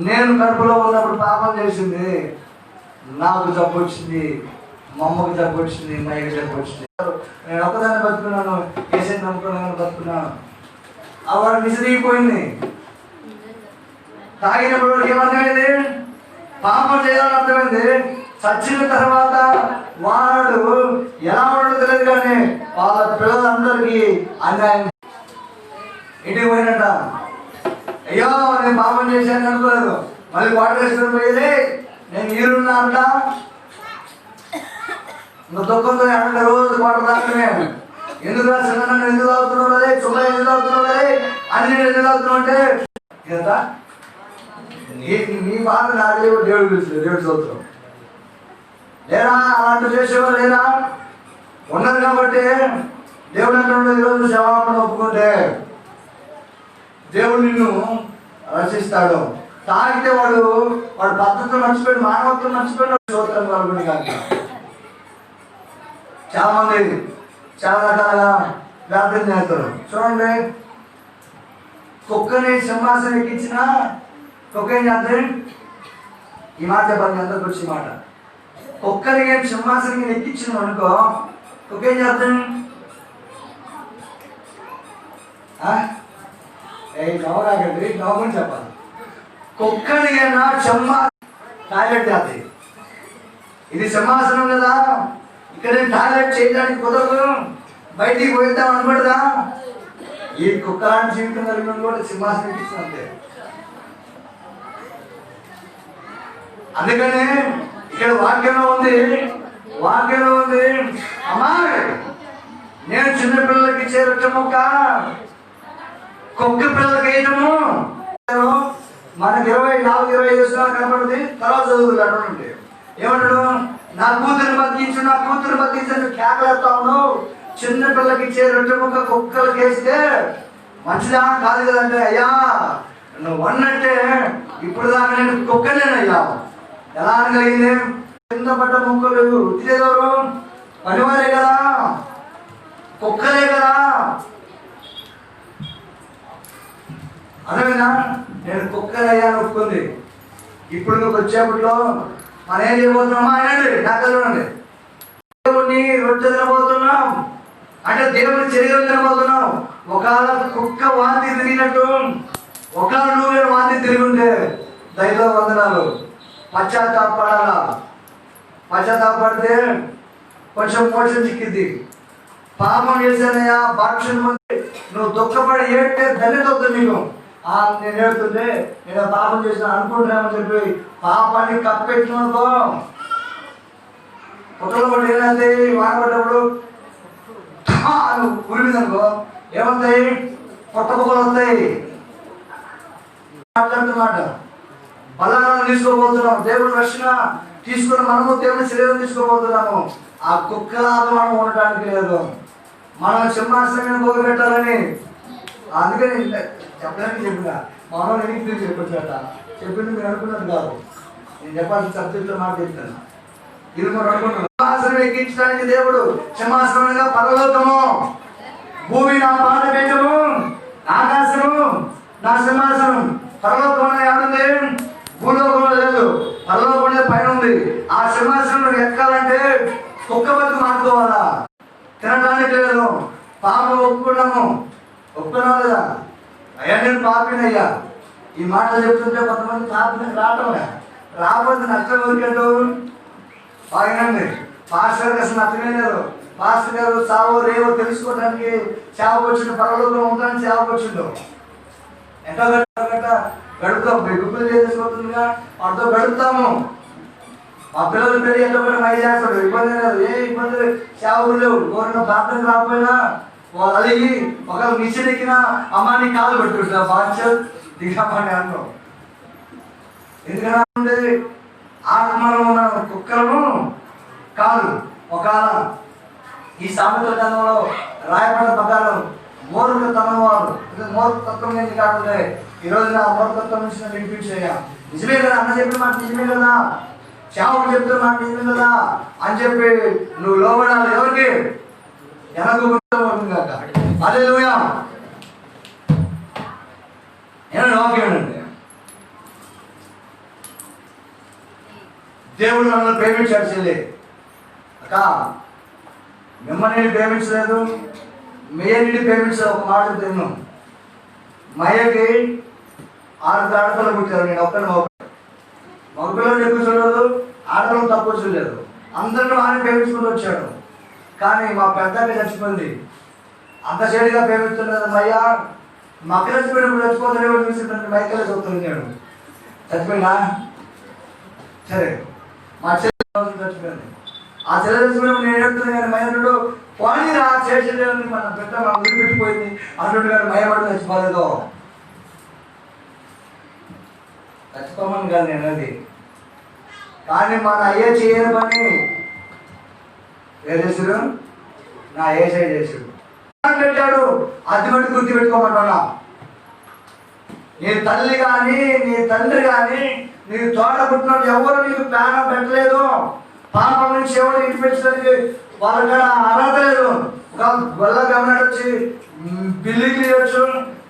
నేను కడుపులో ఉన్నప్పుడు పాపం చేసింది, నాకు జబ్బు వచ్చింది, మా అమ్మకి జబ్బు వచ్చింది, మా అయ్యకి జబ్బు వచ్చింది. నేను ఒక్కదాన్ని బతుకున్నాను, ఏసైని నమ్ముకున్నాను, బతుకున్నాను. ఆ వాడు విసిరిగిపోయింది. తాగినప్పుడు ఏమర్థమైంది? పాపం చేయాలని అర్థమైంది. చచ్చిన తర్వాత వాడు ఎలా ఉండదో తెలియదు, కానీ వాళ్ళ పిల్లలందరికీ అన్యాయం. ఇంటికి పోయినట్ట, అయ్యో నేను పాపం చేశాను అనుకోలేదు. మళ్ళీ వాటర్ వేసుకొని పోయేది, నేను ఈరున్నా అంట. ఇంకా దుఃఖంతో అంటే రోజు వాటర్ తాగమే. ఎందుకు రాసిన నన్ను ఎందుకు తాగుతున్నావు అదే, చుమ్మా ఎందుకు తాగుతున్నావు అదే, అన్ని నేను ఎందుకు తాగుతున్నావు అంటే కదా నీ బాధ నాకు దేవుడు పిలుస్తుంది. దేవుడు చూస్తున్నాం లేరా, అలాంటి చేసేవారు లేరా? ఉన్నది కాబట్టి దేవుడు అంటున్నాడు, ఈరోజు క్షమాపణ ఒప్పుకుంటే దేవుడు నిన్ను రక్షిస్తాడు. తాగితే వాడు పద్ధతులు మర్చిపోయి, మానవత్వం మర్చిపోయిన స్తోత్రం కలుగుని కాక. చాలా మంది చాలా రకాలుగా ప్రార్థన చేస్తారు. చూడండి, కుక్కని సింహాసనం ఎక్కించిన కుక్క ఏం చేస్తే, ఈ మాట చెప్పాలి అందరికి వచ్చి మాట, కుక్కని సింహాసనం ఎక్కించిన అనుకో, కుక్క ఏం చేస్తాం? నవ్వకండి, నవ్వని చెప్పాలి. కుక్కని టాయిలెట్ చేస్తాయి. ఇది సింహాసనం కదా, ఇక్కడ టాయిలెట్ చేయడానికి కుదరదు, బయటికి పోయిద్దాం అనుకుంటుందా? ఈ కుక్క లాంటి జీవితం కలిగిన కూడా సింహాసనం ఇచ్చిన అంతే. అందుకని ఇక్కడ వాక్యంలో ఉంది, అమ్మా నేను చిన్న పిల్లలకి ఇచ్చే రొట్టె ముక్క కుక్క పిల్లలకి వేయటము. మనకి 24-25 సంవత్సరాలు కనపడుతుంది. తర్వాత చదువులు అటువంటి ఏమంటాడు, నా కూతురు బతికించు కేకలేస్తా ఉన్నావు, చిన్న పిల్లలకి ఇచ్చే రొట్టె ముక్క కుక్కలకి వేస్తే మంచిదా కాదు కదంటే, అయ్యా నువ్వు అన్నట్టే ఇప్పుడు దాకా నేను కుక్కనేనయ్యా. ఎలా అనగలిగింది? కింద పడ్డ ముక్కలు వృత్తిదేవరు పనివారే కదా, కుక్కలే కదా. అదేనా నేను కుక్కనయ్యా ఒప్పుకుంది. ఇప్పుడు నువ్వు వచ్చేప్పట్లో మనం ఏం చేయబోతున్నామా? అనండి, నాకు చూడండి, దేవుని రొట్టె తినబోతున్నాం అంటే దేవుని శరీరం తినబోతున్నాం. ఒకవేళ కుక్క వాంతి తిరిగినట్టు, ఒకవేళ నువ్వే వాంతి తిరిగి ఉంటే దైవ వందనాలు, పశ్చాత్తాపడాలా. పశ్చాత్తాపడితే కొంచెం మోషన్ చిక్కింది. పాపం చేశానయ్యా భాక్షణ ముందు నువ్వు దుఃఖపడి ఏడ్టే ధన్యత వద్దు నీకు. నేను ఏడుతుంటే నేను పాపం చేసిన అనుకుంటున్నామని చెప్పి పాపాన్ని కప్పెట్టిననుకో, పుట్టలో పడి ఏదైతే వానపడ్డప్పుడు ఉరిమిదనుకో ఏమవుతాయి? పొట్టబొక్కలు వస్తాయి. మాట్లాడుతున్నమాట బలాలను తీసుకోబోతున్నాం, దేవుని రక్షణ తీసుకుని మనము దేవుని శరీరం తీసుకోబోతున్నాము. ఆ కుక్కలాగా మనం ఉండటానికి లేదు, మనం సింహాసనం పోగొట్టాలని. అందుకని చెప్పడానికి చెప్పిన మనం ఎన్ని చెప్పొచ్చట చెప్పింది మీరు అనుకున్నది కాదు. నేను చెప్పాల్సిన సబ్జెక్టులో మాట చెప్తాను. ఇది మనం అనుకుంటున్నాం. సింహాసనం ఎక్కించడానికి దేవుడు సింహాసనంగా పరలోకము, భూమి నా పాదపీఠము, ఆకాశము నా సింహాసనం. పరలోకంలో ఏడుంది? భూలోకంలో లేదు, పరలోకంలో పైన ఉంది. ఆ సింహాసనం ఎక్కాలంటే కుక్క బతుకు మారుకోవాలా, తినడానికి లేదు. పాపం ఒప్పుకున్నాము లేదా? అయ్యా నేను పాపినయ్యా. ఈ మాటలు చెప్తుంటే కొంతమంది పాపం రావటమే, రాకపోతే నష్టం ఊరికేటో బాగినండి. పాస్టర్ గారు అసలు అర్థమే లేదు. పాస్టర్ గారు చావో రేవో తెలుసుకోవడానికి సేవకొచ్చిండు, పరలోకంలో ఉండడానికి సేవకొచ్చిండు. ఎంతో గట్ట గడుపుతాం, గుప్పులు చేసేసుకుంటుందిగా వాటితో గడుపుతాము. మా పిల్లలు పెళ్లి ఎంతో కూడా మై చేస్తాడు, ఇబ్బంది లేదు, ఏ ఇబ్బంది లేదు. సేవకులు లేవు, ఎవరైనా ప్రార్థన రాకపోయినా వాళ్ళు అడిగి ఒకవేళ మిషన్ ఎక్కినా అమ్మాని కాలు పెట్టుకుంటున్నా బాధ్యత దిగమ్మని అన్నాం. ఎందుకంటే ఆత్మలో ఉన్న కుక్కలను కాదు. ఒకవేళ ఈ సామెతల గ్రంథంలో రాయబడిన ప్రకారం మూర్ఖతనం వారు మూర్ఖతత్వం ఏంటి కాకపోతే ఈ రోజున ఆ మూర్ఖతత్వం నుంచి నన్ను వినిపించేయ. నిజమే కదా, అన్న చెప్పిన మాట నిజమే కదా, చావుకు చెప్తున్న మాట నిజమే కదా అని చెప్పి నువ్వు లోబడాలి. ఎవరికి? ఎనగబడుతుంది కాక. హల్లెలూయా. వాక్యమేనండి. దేవుడు నన్ను ప్రేమించాడు చెల్లి. అక్క మిమ్మల్ని ప్రేమించలేదు, మేయని ప్రేమించలేదు. ఒక మాట తిన్ను. మయ్యకి 6 ఆడపిల్లలు పుట్టారు, నేను ఒక్కడిని మగపిల్లలు ఎక్కువ చూడలేదు, ఆడపిల్లలు తక్కువ చూడలేదు. అందరిని ఆయన ప్రేమించుకుంటూ వచ్చాడు. కానీ మా పెద్దకి చచ్చిపోయింది. అంత చెడుగా ప్రేమిస్తున్నది మయ్య. మక్క చచ్చిపోయినప్పుడు చచ్చిపోతాడు చూసి మైకలే చదువుతున్నాడు. చచ్చిపోయినా సరే, మా చెల్లి చచ్చిపోయింది. ఆ చెల్లి చచ్చిపోయినప్పుడు నేను ఏడుతున్నాను కానీ మయ్యడు పోనీ రా చేసేది మన పెద్ద మా ఊరి పెట్టిపోయింది అంటుండే కానీ మయ్యబడి చచ్చిపోలేదు. చచ్చిపోమని కాదు నేను అది, కానీ మన అయ్యే చేయని పని ఏ చేసాడు? నా ఏసై చేసాడు. పెట్టాడు, అది బట్టి గుర్తు పెట్టుకోమంటున్నా. నీ తల్లి కానీ నీ తండ్రి కానీ నీకు తోట పుట్టినట్టు ఎవరు నీకు ప్రాణం పెట్టలేదు. పాపం నుంచి ఎవరు ఇంటి పెట్టడానికి వాళ్ళ కాడ అర్హత లేదు. ఒక గొల్ల గమనాడు వచ్చి బిల్లుకి ఇవ్వచ్చు,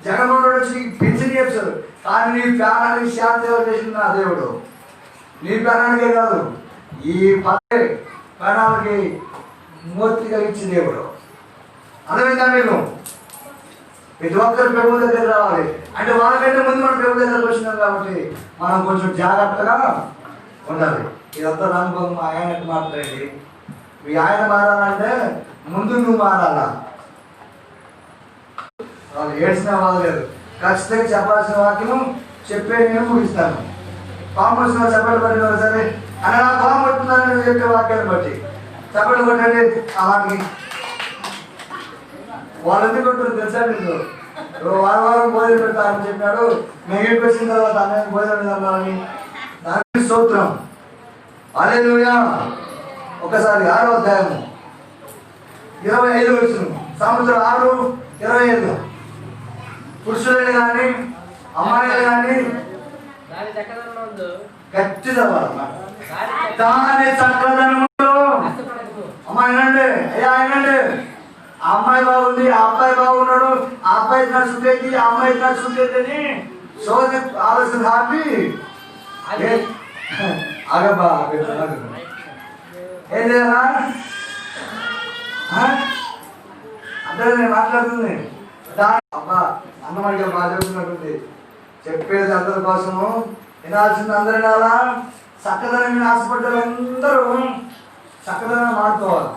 జగన్మోహన్ వచ్చి పెన్షన్ ఇవ్వచ్చు, కానీ నీ ప్రాణానికి శాంతి ఎవరు చేసింది? నా దేవుడు. నీ ప్రాణానికే కాదు, ఈ ప్రాణాలకి మూర్తిగా ఇచ్చి దేవుడు. అర్థమైందా మీకు? ప్రతి ఒక్కరు ప్రభు దగ్గర రావాలి అంటే వాళ్ళకంటే ముందు మనం ప్రభు దగ్గరకు వచ్చినాం కాబట్టి మనం కొంచెం జాగ్రత్తగా ఉండాలి. ఇదంతా అనుభవం ఆయనకు మాట్లాడండి. మీ ఆయన మారాలంటే ముందు నువ్వు మారాలా. వాళ్ళు ఏడ్చినా బాగలేదు. ఖచ్చితంగా చెప్పాల్సిన వాక్యం చెప్పే నేను ముగిస్తాను. పాము వచ్చిన చెప్పలు పడిన సరే అని నా పాము పడుతుందని నువ్వు చెప్పే వాక్యాన్ని బట్టి చెప్పలు కొట్టండి. ఆ వాటికి వాళ్ళు ఎందుకు కొట్టారు తెలుసా? మీకు వారం భోజనం పెడతారని చెప్పాడు. మెగిలికి వచ్చిన తర్వాత అన్నయ్య భోజనం తిన్నారని దానికి స్తోత్రం. హల్లెలూయా. ఒకసారి 6వ అధ్యాయము 25 వచ్చిన సంవత్సరం 6:25 పురుషులని కానీ అమ్మాయిలు కానీ గట్టి చదవాలన్నమాట. దాని చక్కదనములో అమ్మాయి వినండి, అయ్యా వినండి. ఆ అమ్మాయి బాగుంది, ఆ అబ్బాయి బాగున్నాడు, ఆ అబ్బాయి నా సుఖేది, ఆ అమ్మాయి నా సుఖేదని సోది ఆలోచన ఆపి ఆగబ్బా ఏం చేయాలా? అందరూ నేను మాట్లాడుతుంది అబ్బా అన్నమాడిగా బాగా చెప్తున్నట్టుంది. చెప్పేది అందరి కోసము, వినాల్సింది అందరు వినాలా. చక్కదనం మీద ఆశపడ్డారు అందరూ చక్కదనం మాడుకోవాలి.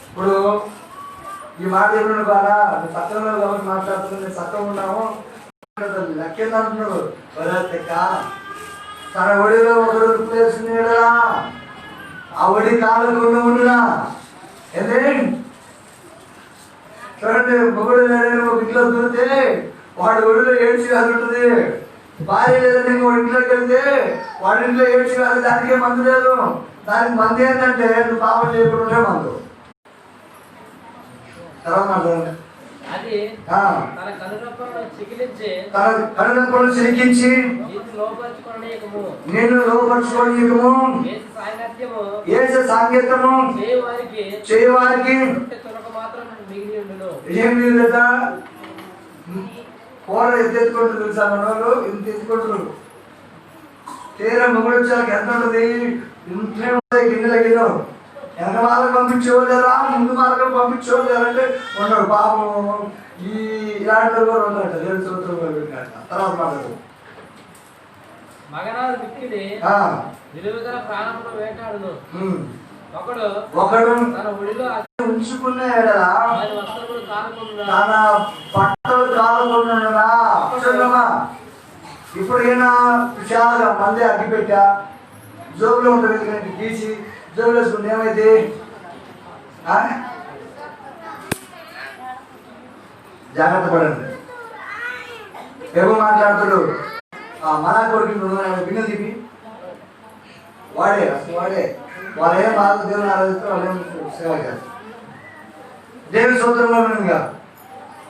ఇప్పుడు ఈ మాట ఎవరు బాగా చక్కగా కాబట్టి మాట్లాడుతుంది. నేను చక్కగా ఉన్నాము లెక్కేది అంటున్నాడు. తన ఒడిలో ఒకరు ప్లేసుకునేడా ఆ ఒడి కాలకు ఉండునా ఏంటి? చూడండి, మొగుడు లేదని ఒక ఇంట్లో దూరితే వాడు ఒడిలో ఏడ్చి వ్యాధి ఉంటుంది. భార్య లేదని ఇంకో ఇంట్లోకి వెళ్తే వాడి ఇంట్లో ఏడ్చి వ్యాధి, దానికే మందు లేదు. దానికి మంది ఏంటంటే నువ్వు పాపం చేయకుండా మందు. తర్వాత మాట్లాడండి. తన కనురెప్పలను చిలికించి నేను లోపరుచుకోనియకము యేసు సాంకేతము చేయవారికి ఏం లేదా? కూర ఎత్తెత్తుకుంటారు తెలుసా? మన వాళ్ళు ఇంత ఎత్తుకుంటారు. తీరా మొగుడు వచ్చాక ఎంత ఉంటుంది? ఇంట్లో ఉంటాయి గిన్నెల గిన్నె. వెనక మార్గం పంపించేవాళ్ళరా, ముందు మార్గం పంపించేవాళ్ళంటే ఉండరు. పాపం ఈ ఇలాంటి కూడా ఉండట. తర్వాత మాట్లాడు. ఒకడు ఉంచుకున్న ఎడలా తన బట్టలు కాలకుండా. ఇప్పుడు ఈయన విశాలంగా మంది అగ్గి పెట్టా జోబులో ఉంటుంది, గీసి జోబులు వేసుకుంటే ఏమైతే జాగ్రత్త పడండి. ఎవరు మాట్లాడుతాడు? మన కొడుకు గిన్నె తిప్పి వాడే అసలు వాడే. వాళ్ళు ఏం బాధ దేవుని ఆరాధిస్తారు, వాళ్ళు ఏం సేవ కాదు. దేవుని సోదరులుగా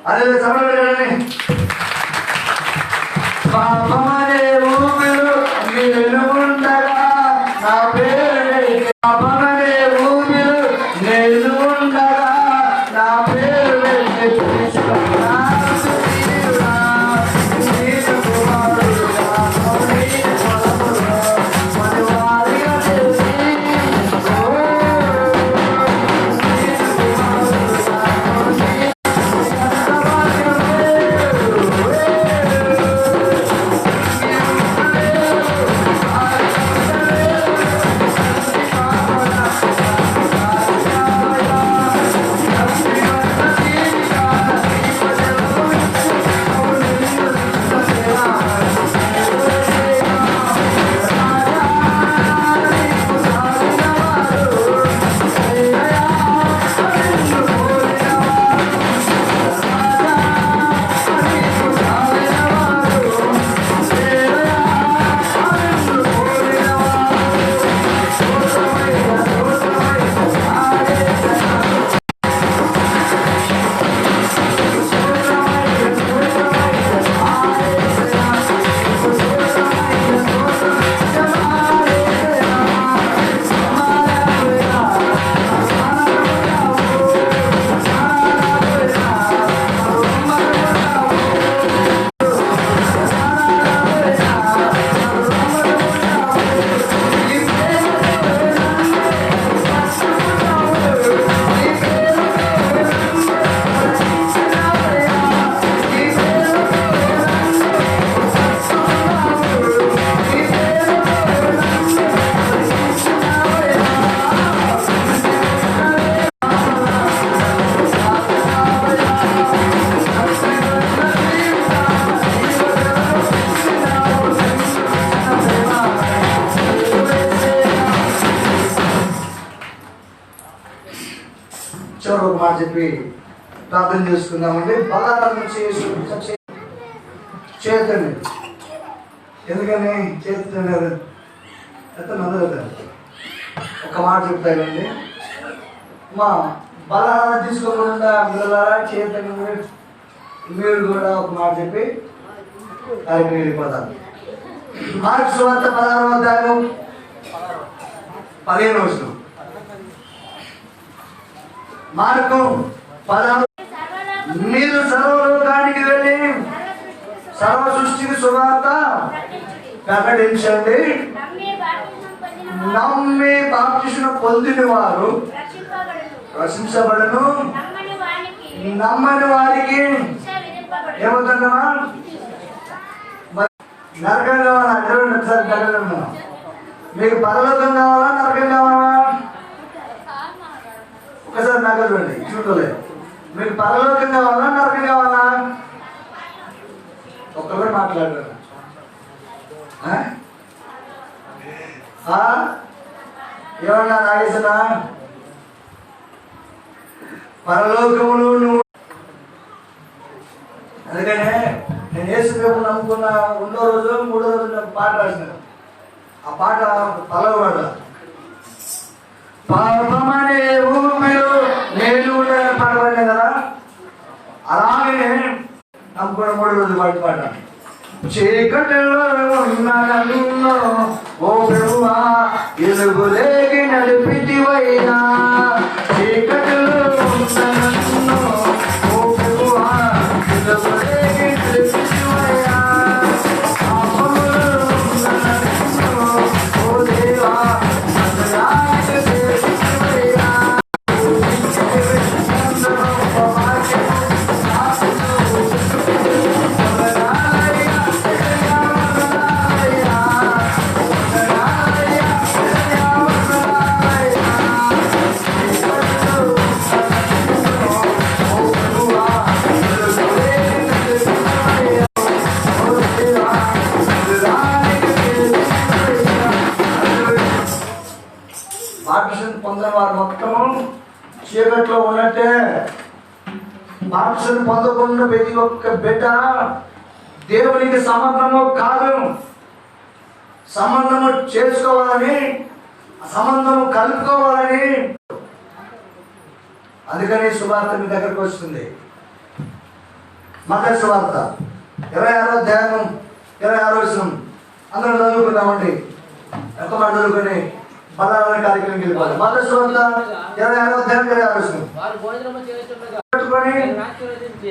అదే చదవండి. పాపమనే ఊపిరు నేను ఉండగా నా పేరు, పాపమనే ఊపిరు నేను ఉండగా నా పేరు చివరి ఒక మాట చెప్పి ప్రార్థన చేసుకుందామండి. బలాలను చేతండి. ఎందుకని చేస్తుంది కదా ఎంత నందరు ఒక మాట చెప్తానండి. మా బలాలను తీసుకోకుండా పిల్లలారా చేతండి. మీరు కూడా ఒక మాట చెప్పి దానికి వెళ్ళిపోతారు. మార్క్స్ సువార్త 16వ అధ్యాయం 15వ వచనం. మార్కు 16. మీరు సర్వలోకానికి వెళ్ళి సర్వ సృష్టికి సువార్త ప్రకటించండి. నమ్మి బాప్తిస్మం పొందిన వారు రక్షించబడును, నమ్మని వారికి ఏమవుతుందమ్మా నరకం కావాలా? ఒకసారి నరకం. మీకు పరలోకం కావాలా, నరకం కావాలా? ఒకసారి నగలు చూడండి, చూడలేదు. మీకు పరలోకం కావాలా, నరకం కావాలా? ఒక్కరు మాట్లాడారు. ఏమన్నా నాగేశనా? పరలోకములు నువ్వు. అందుకనే నేను యేసు ప్రభు నమ్ముకున్న 2వ రోజు 3వ రోజు పాట రాసినాను. ఆ పాట పలవాడ పాపమనే ఊపిరు నేను పాట పడినా కదా. అలాగే నమ్ముకున్న 3వ రోజు పాట చీకటిలో ఉన్న ఓ ప్రభువా ఎలుగులేకి నడిపితివయ్యా. చీకటిలో ఉన్న ఓ ప్రభువా ఎలుగులేకి నడిపితివయ్యా. ఓ దేవా బాప్తిసం పొందిన వారు మొత్తము చీకట్లో ఉన్నట్టే. బాప్తిసం పొందకుండా ప్రతి ఒక్క బిడ్డ దేవునికి సంబంధము కాదు. సంబంధము చేసుకోవాలని సంబంధం కలుపుకోవాలని. అందుకని సువార్త మీ దగ్గరకు వస్తుంది. మత్తయి సువార్త 26వ అధ్యాయం 26వ వచనం అందరూ చదువుకుందామండి. ఎంత మాట చదువుకొని బలాలని కార్యక్రమం వెళ్ళిపోవాలి. మత్తయి సువార్త 26వ అధ్యాయం 26వ వచనం. పెట్టుకొని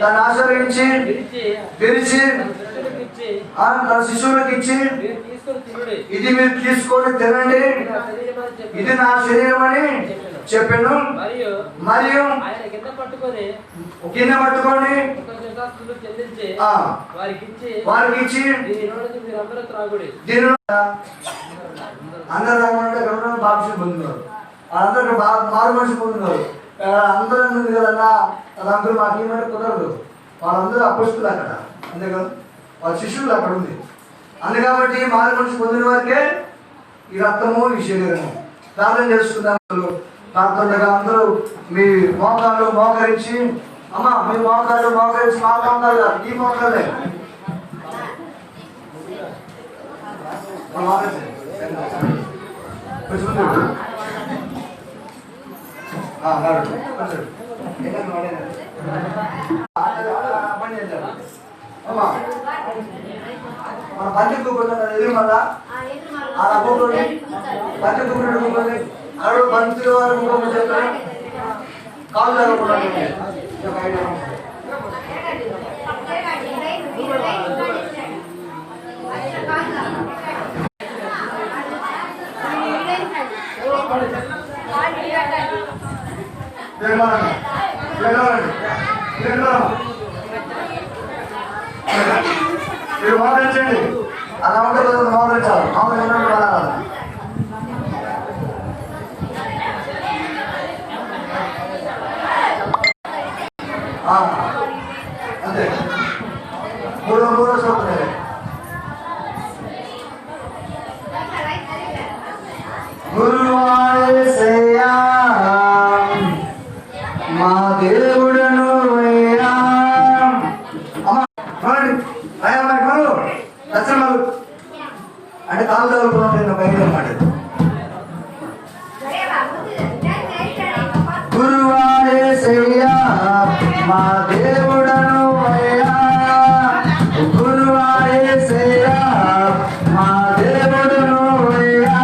తను ఆశ్రయించి పిలిచి తన శిశువులకు ఇచ్చి, ఇది మీరు తీసుకొని తినండి, ఇది నా శరీరం అని చెప్పాను. మరియు గిన్నె పట్టుకొని వారికి ఇచ్చి అందరూ రామంటే బాప్టిజం పొందినారు. అందరూ మారు మనిషి పొందినారు. అందరూ ఉంది కదన్నా వాళ్ళందరూ మాకు ఏమంటే కుదరదు. వాళ్ళందరూ అపస్తులు అక్కడ, అంతేకాదు వాళ్ళ శిష్యులు అక్కడ ఉంది. అందుకబట్టి మారు మనిషి పొందిన వారికే ఈ రక్తము ఈ శరీరము. ప్రార్థన చేసుకుందాం. ప్రార్థనగా అందరూ మీ మోకాళ్ళు మోకరించి, అమ్మ మీ మోకాళ్ళు మోకరించి, మా మోకాళ్ళు ఈ మోకాళ్ళే మన పంచి కూకుంటున్న ఎదురు మళ్ళా అలా కూర్చోండి. పంచి కూకుంటుంది అడు బంతి వారు ముఖం చెప్పారు. కాలు జరగకుండా మీరు మోకరించండి. అలా ఉంటే మోకరించాలి. మోకరించినప్పుడు వెళ్ళాలి. అంతే మూడో సోదరు గురువాయేసయ్యా మా దేవుడను అయ్యా. అంటే కాలు చదువుకున్నట్టు బయట మాట. గురువాయేసయ్యా మా దేవుడను అయ్యా. గురువాయేసయ్యా మా దేవుడను అయ్యా.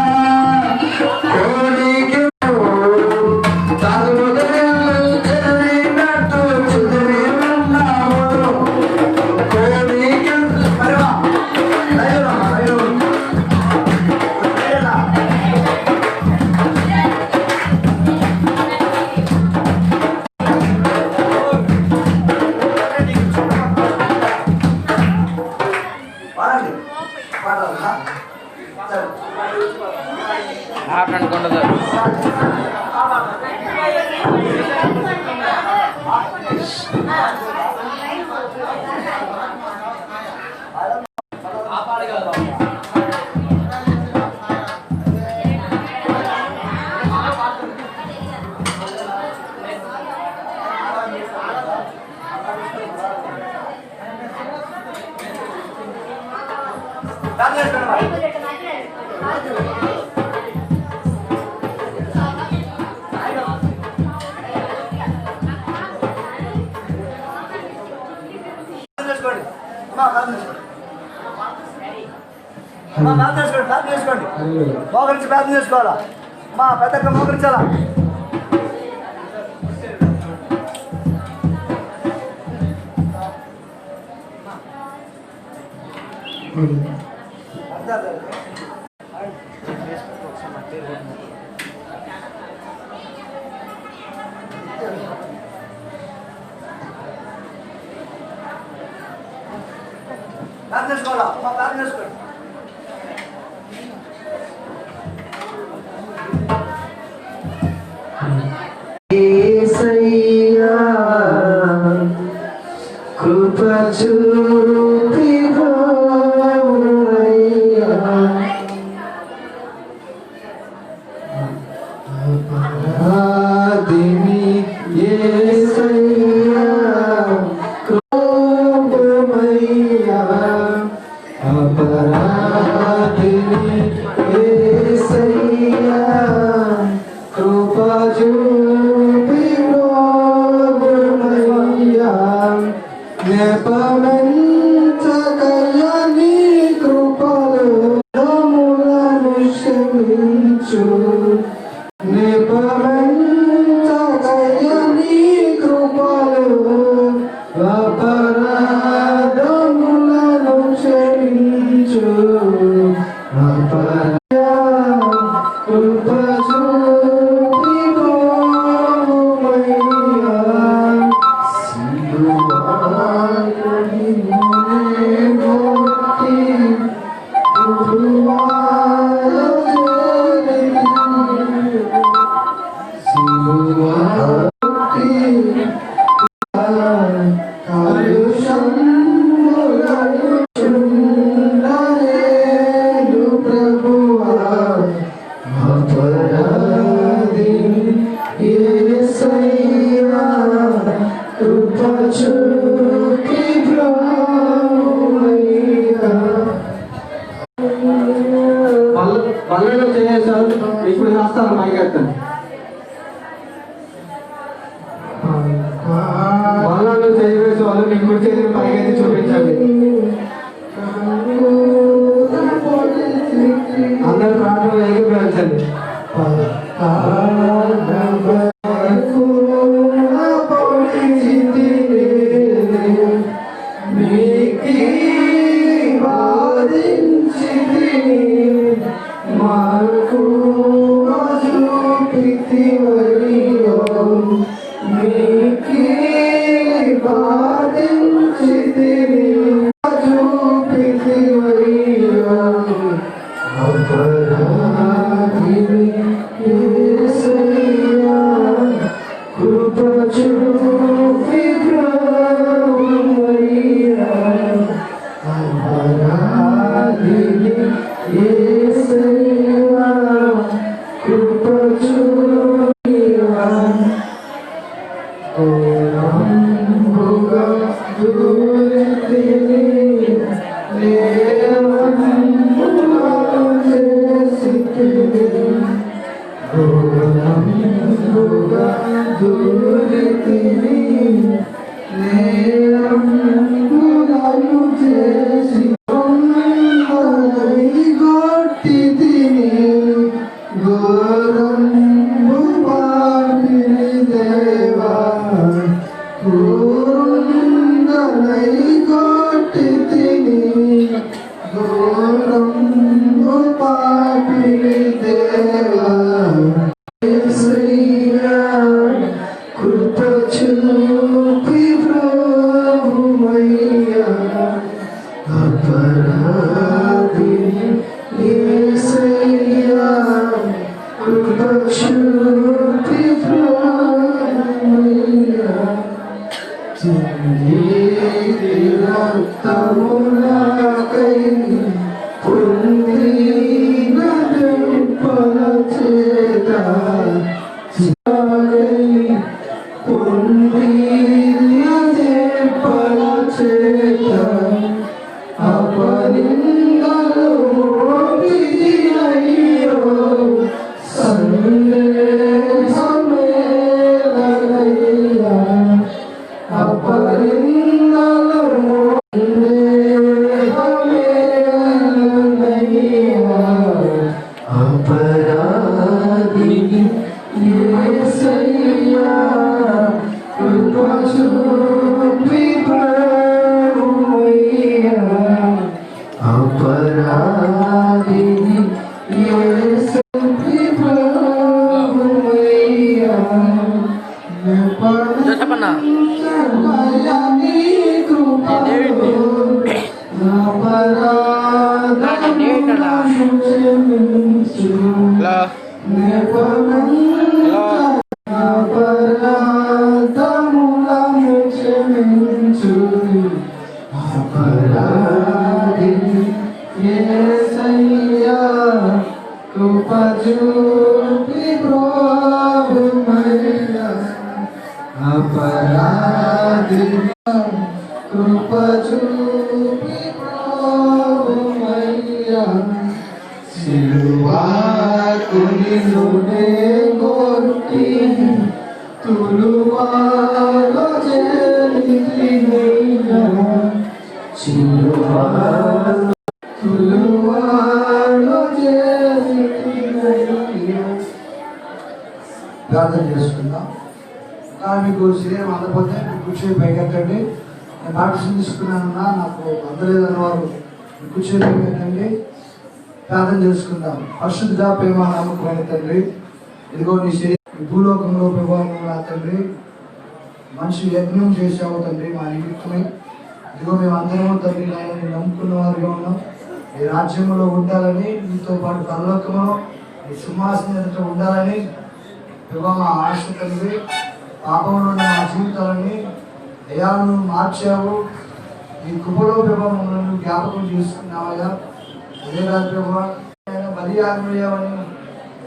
కోడికి చెదిరినట్టు చెదిరి ఉన్నాము. కోడికి అనుకుంటుంది. ప్రార్థన చేసుకోండి. మోకరించి ప్రార్థన చేసుకోవాలా. మా పెద్దక్క మోకరించాలా. ప్రార్థన చేసుకోవాలా. మా ప్రార్థన చేసుకోండి. యేసయ్యా కృప చూపివయ్యా. ఆదిని యేసయ్యా కృపమయ్యా. అపరాధిని యేసయ్యా చూపి బ్రోవయ్యా. పల్లెలో చేశారు. ఇప్పుడు రాస్తాను మైకెత్తండి. పల్లెలో చేయవేసే వాళ్ళు మీ కుడి చేతిని పైకెత్తి చూపించండి. అందరూ ప్రార్థన ఏకీభవించండి. ప్రార్థన చేసుకుందాం. మీకు శరీరం అందకపోతే కూర్చొని పైకెత్తండి. నేను బాప్టిజం తీసుకున్నానన్నా నాకు అందలేదన్న వారు కూర్చొని పైకెత్తండి. ప్రార్థన చేసుకుందాం. పరిశుద్ధ ప్రేమ నమ్మకమైన తండ్రి, ఇదిగో నీ శరీరం భూలోకంలో ప్రభావం నా తండ్రి మనిషి యజ్ఞం చేసావు తండ్రి మా నిమిత్తమై. ఇదిగో మేము అందరము తండ్రి నేను నమ్ముకున్న వారిగా ఉన్నాం. ఈ రాజ్యంలో ఉండాలని, నీతో పాటు పరలోకంలో నీ సింహాసనం ఎదుట ఉండాలని ప్రభావ మా ఆశ తండ్రి. పాపంలో ఉన్న మా జీవితాలని అయాలను మార్చావు. నీ కృపలో ప్రభావం మమ్మల్ని జ్ఞాపకం చేసుకున్నావయ్యా. అదే కాదు ప్రభావ బలియాగమయ్యావని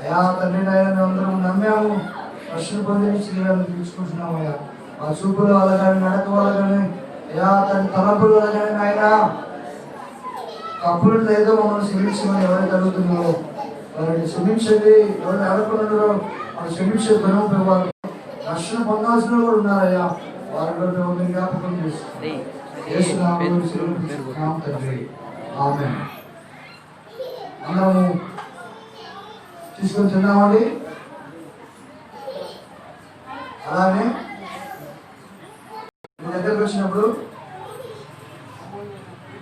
అయా తండ్రి నాయన మేమందరం నమ్మాము. రక్షణ పొందిన శరీరాన్ని తీసుకుంటున్నామయ్యా. మా చూపుల వల్ల కానీ నడక వల్ల కానీ అయ్యా తన తలపుల వల్ల కానీ ఆయన కప్పులు లేదో మమ్మల్ని క్షమించమని ఎవరైతే అడుగుతున్నారో వారిని క్షమించండి. ఎవరైనా అడుగుతున్నారో వాళ్ళు క్షమించే గుణం వాళ్ళు రక్షణ పొందాల్సిన కూడా ఉన్నారయ్యా. వారిలో మిమ్మల్ని జ్ఞాపకం చేస్తుంది. ఆమేన్. మనము తీసుకొని తిన్నామండి. అలానే మీ దగ్గరకు వచ్చినప్పుడు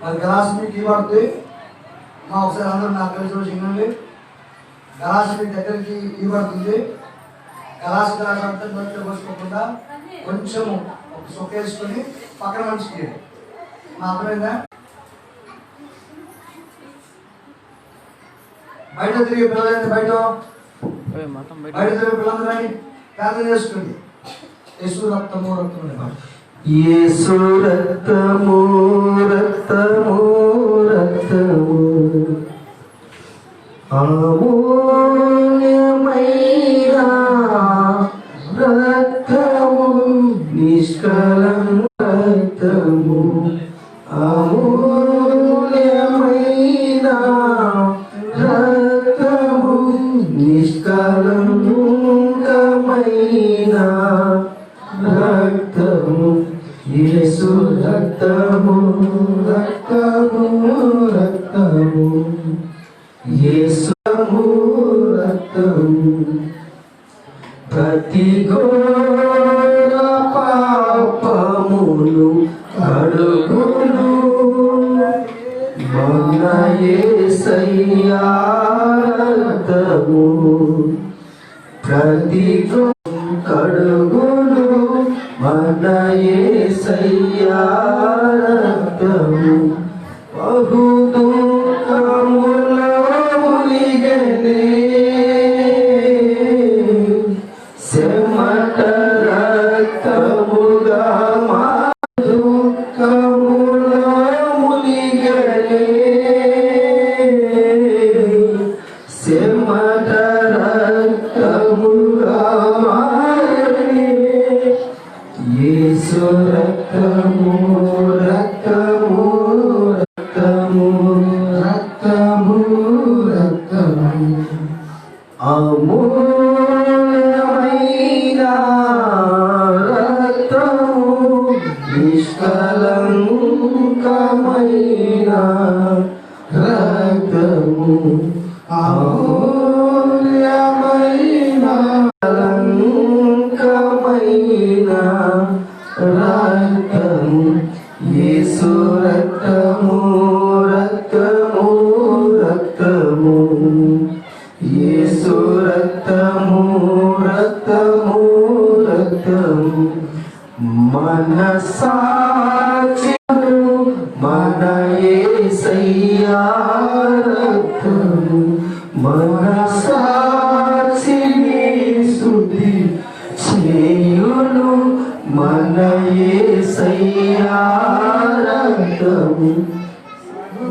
మరి గ్లాస్ మీకు ఇవ్వబడుతుంది. మా ఒకసారి అందరూ నాకు కలిసి వచ్చి వినండి. గ్లాస్ మీ దగ్గరికి ఇవ్వబడుతుంది. గ్లాస్ అంతా నోట్లో పోసుకోకుండా కొంచెము ఒక సొక్కేసుకొని పక్కన మంచికి మా అర్థమైందా? బయట తిరిగి పిల్లలండి, బయట తిరిగి పిల్లలందరూ ప్రార్థన చేసుకోండి. యేసు రక్తము రక్తము యేసు రక్తము రక్తము రక్తము అమూల్యమైన రక్తము నిష్కలము రక్తము అమూల్యమైన రక్తము నిష్కలంకమైన రక్తము యేసు రక్తము రక్తము రక్తము యేసు రక్తము ప్రతి ఘోర పాపమును కడుగును మన యేసయ్యా రక్తము ప్రతి కడుగును మన యేసయ్యా రక్తము బహు దుఃఖములో మునిగెనే చెమట రక్తముగా మా దుఃఖములో మునిగెనే చెమట రక్తముగా మారెనే యేసు రక్తము రక్తము రక్తము రక్తము రక్తము అమూల్యమైన రక్తము నిష్కలంకమైన రక్తము అమూల్యమైన కలంకమైన రక్తము యేసు రక్తము రక్తము రక్తము యేసు రక్తము రక్తము రక్తము మన సాక్షిను మన యేసయ్యా రక్తము మన సాక్షిని స్తుతి చేయును మన యేసయ్యా రక్తము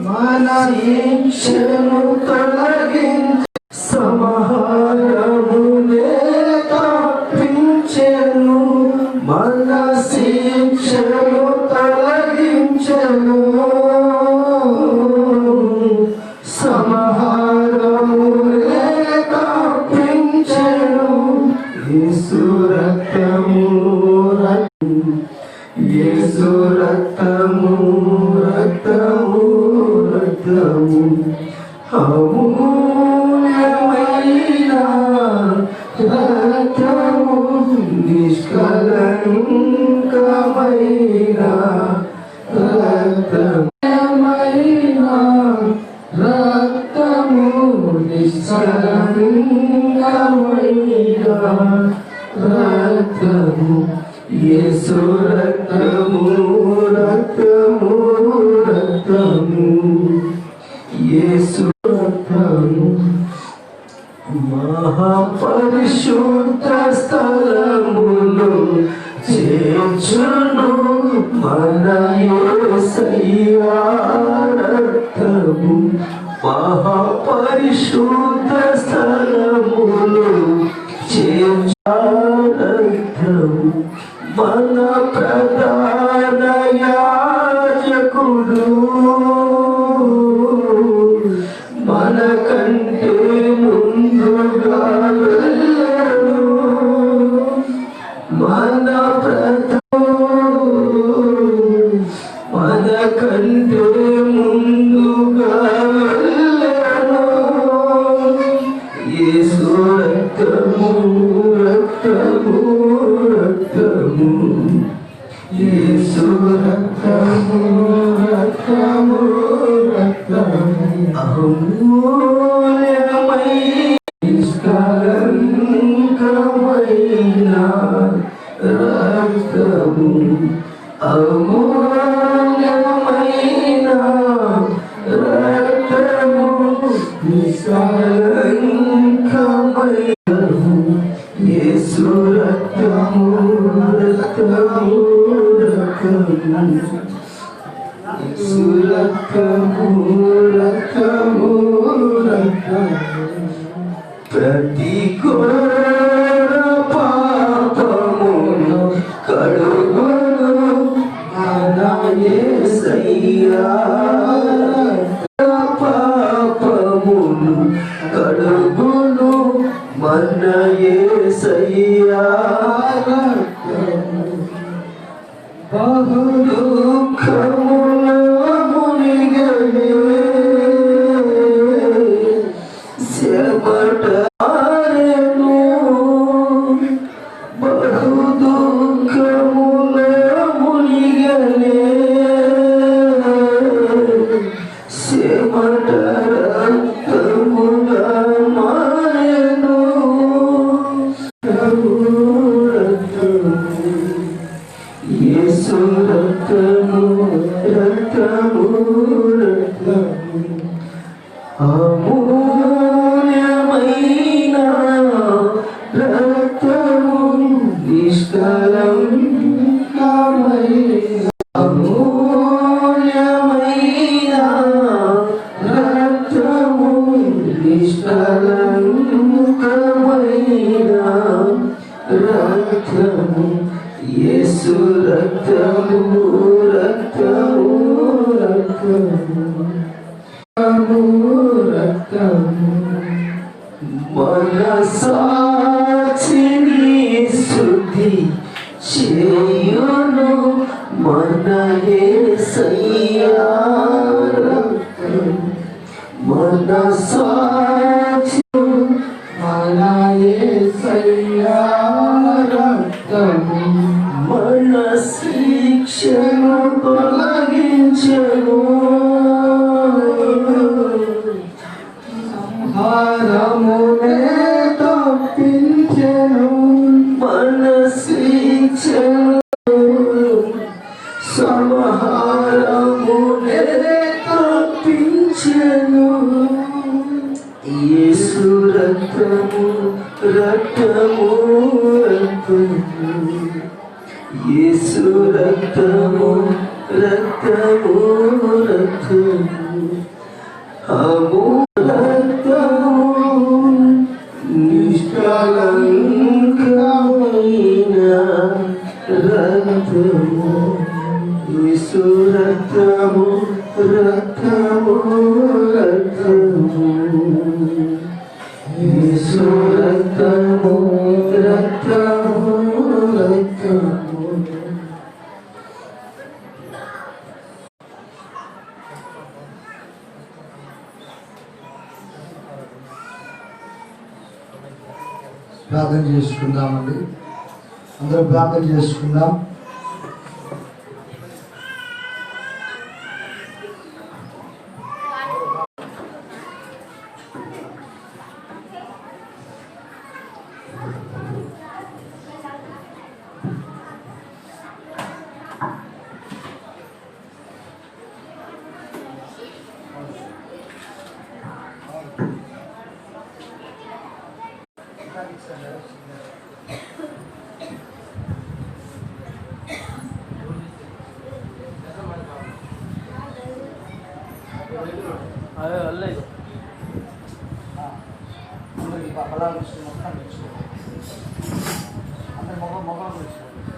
మన శిక్షను తొలగించి సమహారమునే తప్పించెను మన శిక్షను తొలగించెను సమహారమునే తప్పించెను యేసు రక్తము యేసు రక్తము రక్తము రక్తము అమూల్యమైన రక్తము నిష్కలంకమైన రక్తమైన రక్తము నిష్కలంకమైన రక్తము యేసు రక్తము రక్తము రక్తము యేసు రక్తము మహాపరిశుద్ధ స్థలములో చేర్చును మన యేసయ్యా రక్తము మహాపరిశుద్ధ స్థలములో చేర్చు రక్తము మన ప్రధాన యాజకుడు మనకంటే ముందుగా వెళ్ళను. మన మనకంటే ముందుగా వెళ్ళను. యేసు రక్తము రక్తము రక్తము, యేసు రక్తము రక్తము రక్తము, అమూల్యమై నిష్కళంకమైన రక్తము, అమూల్యమైన రక్తము, నిష్కళంకమైన యేసు రక్తము రక్తము రక్తము, యేసు రక్తము రక్తము రక్తము, ప్రతి ఘోర పాపమును కడుగును మన యేసయ్యా. పాపమును కడుగును మన యేసయ్యా. బహు దుఃఖములో మునిగెను చెమటారెను, బహు దుఃఖములో మునిగెను చెమట రక్తముగా మారెను. యేసు రక్తము రక్తము రక్తము, అమూల్యమైన రక్తము, నిష్కళంకమైన అమూల్యమైన రక్తము, నిష్కళంకమైన రక్తము, యేసు రక్తము రక్తము రక్తము రక్తము, మన సాక్షిని శుద్ధి చేయును మన యేసయ్యా రక్తము, మన సాక్షి మన యేసయ్యా రక్తము, మన శిక్షను తొలగించెను, సంహారమునే తప్పించెను, మన శిక్షను సంహారమునే తప్పించెను. యేసు రక్తము రక్తము రక్తము, యేసు రక్తము రక్తము రక్తము, అమూ రక్తము, నిష్కళంకమైన రక్తము, యేసు రక్తము రక్తము రక్తము, యేసు రక్తము రక్తము రక్తము. ప్రార్థన చేసుకుందామండి. అందరూ ప్రార్థన చేసుకుందాం. అందరికి బలాలు ఇచ్చి మొత్తం ఇచ్చి అందరి మొగలు ఇచ్చి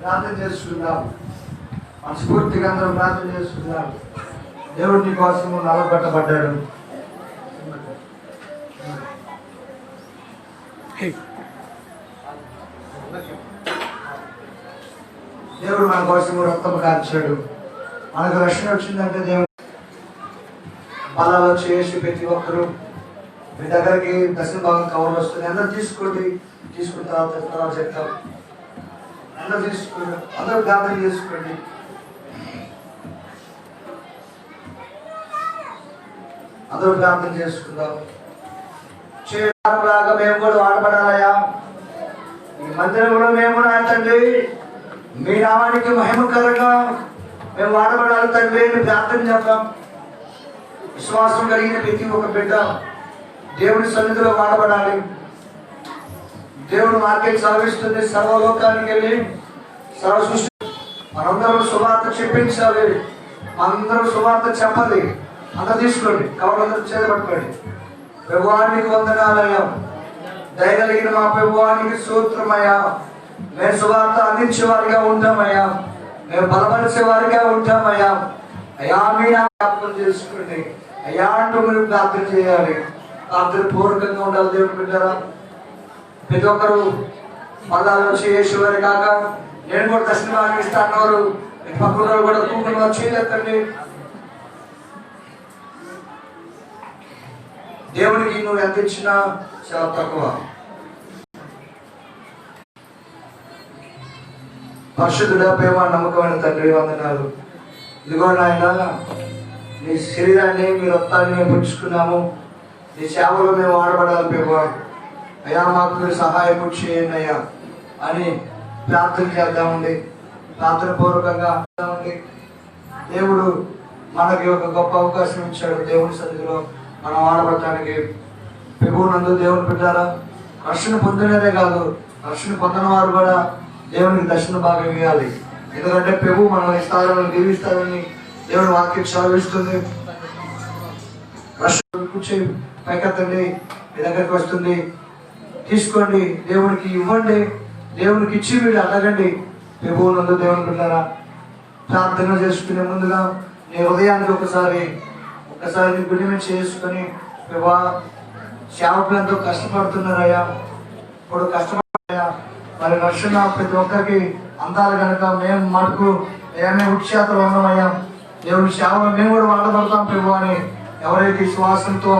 ప్రార్థన చేసుకుందాం. మనస్ఫూర్తిగా అందరూ ప్రార్థన చేసుకుందాం. దేవుడు నీ కోసము నలగొట్టబడ్డాడు. దేవుడు మన కోసము రక్తం కార్చాడు. మనకు రక్షణ వచ్చిందంటే దేవుడు బలాలు చేసి ప్రతి ఒక్కరు మీ దగ్గరికి దశమ భాగం కవర్ వస్తుంది. అందరూ తీసుకోండి. తీసుకున్న తర్వాత చెప్తాం. అందరూ తీసుకోండి. అందరూ ప్రార్థన చేసుకోండి. అందరూ ప్రార్థన చేసుకుందాం. చేయలాగా మేము కూడా వాడబడాలయా. ఈ మందిరంలో మేము కూడా తండ్రి మీ నామానికి మహిమకరంగా మేము వాడబడాలి తండ్రి అని ప్రార్థన చేద్దాం. విశ్వాసం కలిగిన ప్రతి ఒక్క బిడ్డ దేవుని సన్నిధిలో వాడబడాలి. దేవుడు మార్కెట్ సాగిస్తుంది. సర్వలోకానికి వెళ్ళి సర్వ సృష్టి మనందరం సువార్త చెప్పించాలి. మనందరం సువార్త చెప్పాలి. అంత తీసుకోండి. కవలందరూ చేతపట్టుకోండి. ప్రభువానికి వందనాలయ్యా. దయగలిగిన మా ప్రభువానికి స్తోత్రమయ్యా. మేము సువార్త అందించే వారిగా ఉంటామయ్యా. మేము బలపరిచే వారిగా ఉంటామయ్యా. అయ్యా మీ జ్ఞాపకం చేసుకోండి. అయ్యా అంటూ మీరు ప్రార్థన చేయాలి. ప్రార్థన పూర్వకంగా ఉండాలి. దేవుడు బిడ్డారా ప్రతి ఒక్కరు పదాలు వచ్చి యేసువారి కాక నేను కూడా దర్శనం ఇస్తాను అన్నవారు పక్కన కూడా కూకులు చేయలేదండి. దేవునికి నువ్వు ఎంత ఇచ్చినా చాలా తక్కువ. పరిశుద్ధుడా ప్రేమ నమ్మకమైన తండ్రి వందనాలు. ఇదిగో నాయన నీ శరీరాన్ని మీ రక్తాన్ని మేము పుచ్చుకున్నాము. నీ సేవలో మేము వాడబడాలి ప్రభు. అయ్యా మాకు మీరు సహాయం చేయండి అయ్యా అని ప్రార్థన చేద్దామండి. ప్రార్థన పూర్వకంగా ఉండి దేవుడు మనకి ఒక గొప్ప అవకాశం ఇచ్చాడు. దేవుని సన్నిధిలో మనం వాడబడటానికి ప్రభువునందు దేవుని పెట్టారా. రక్షణ పొందినదే కాదు, రక్షణ పొందిన వారు కూడా దేవునికి దర్శన భాగం ఇవ్వాలి. ఎందుకంటే ప్రభు మనం ఇస్తారని దీవిస్తారని దేవుని వాక్యం చదివిస్తుంది. రక్షణ కూర్చొని పైకెత్తండి. మీ దగ్గరికి వస్తుంది. తీసుకోండి. దేవునికి ఇవ్వండి. దేవునికి ఇచ్చి మీరు అడగండి. ప్రభువునందు దేవుని పెట్టారా. ప్రార్థన చేసుకునే ముందుగా నీ హృదయానికి ఒకసారి నీ గుడి మీద చేసుకొని ప్రభా సేవకులు ఎంతో కష్టపడుతున్నారయ్యా. ఇప్పుడు కష్టపడ్డాయా మరి రక్షణ ప్రతి ఒక్కరికి అందాలి కనుక మేము మటుకు ఏమే ఉత్సాహంలో ఉన్నామయ్యా. దేవుడి సేవలో మేము కూడా వాడబడతాం ప్రభు అని ఎవరైతే విశ్వాసంతో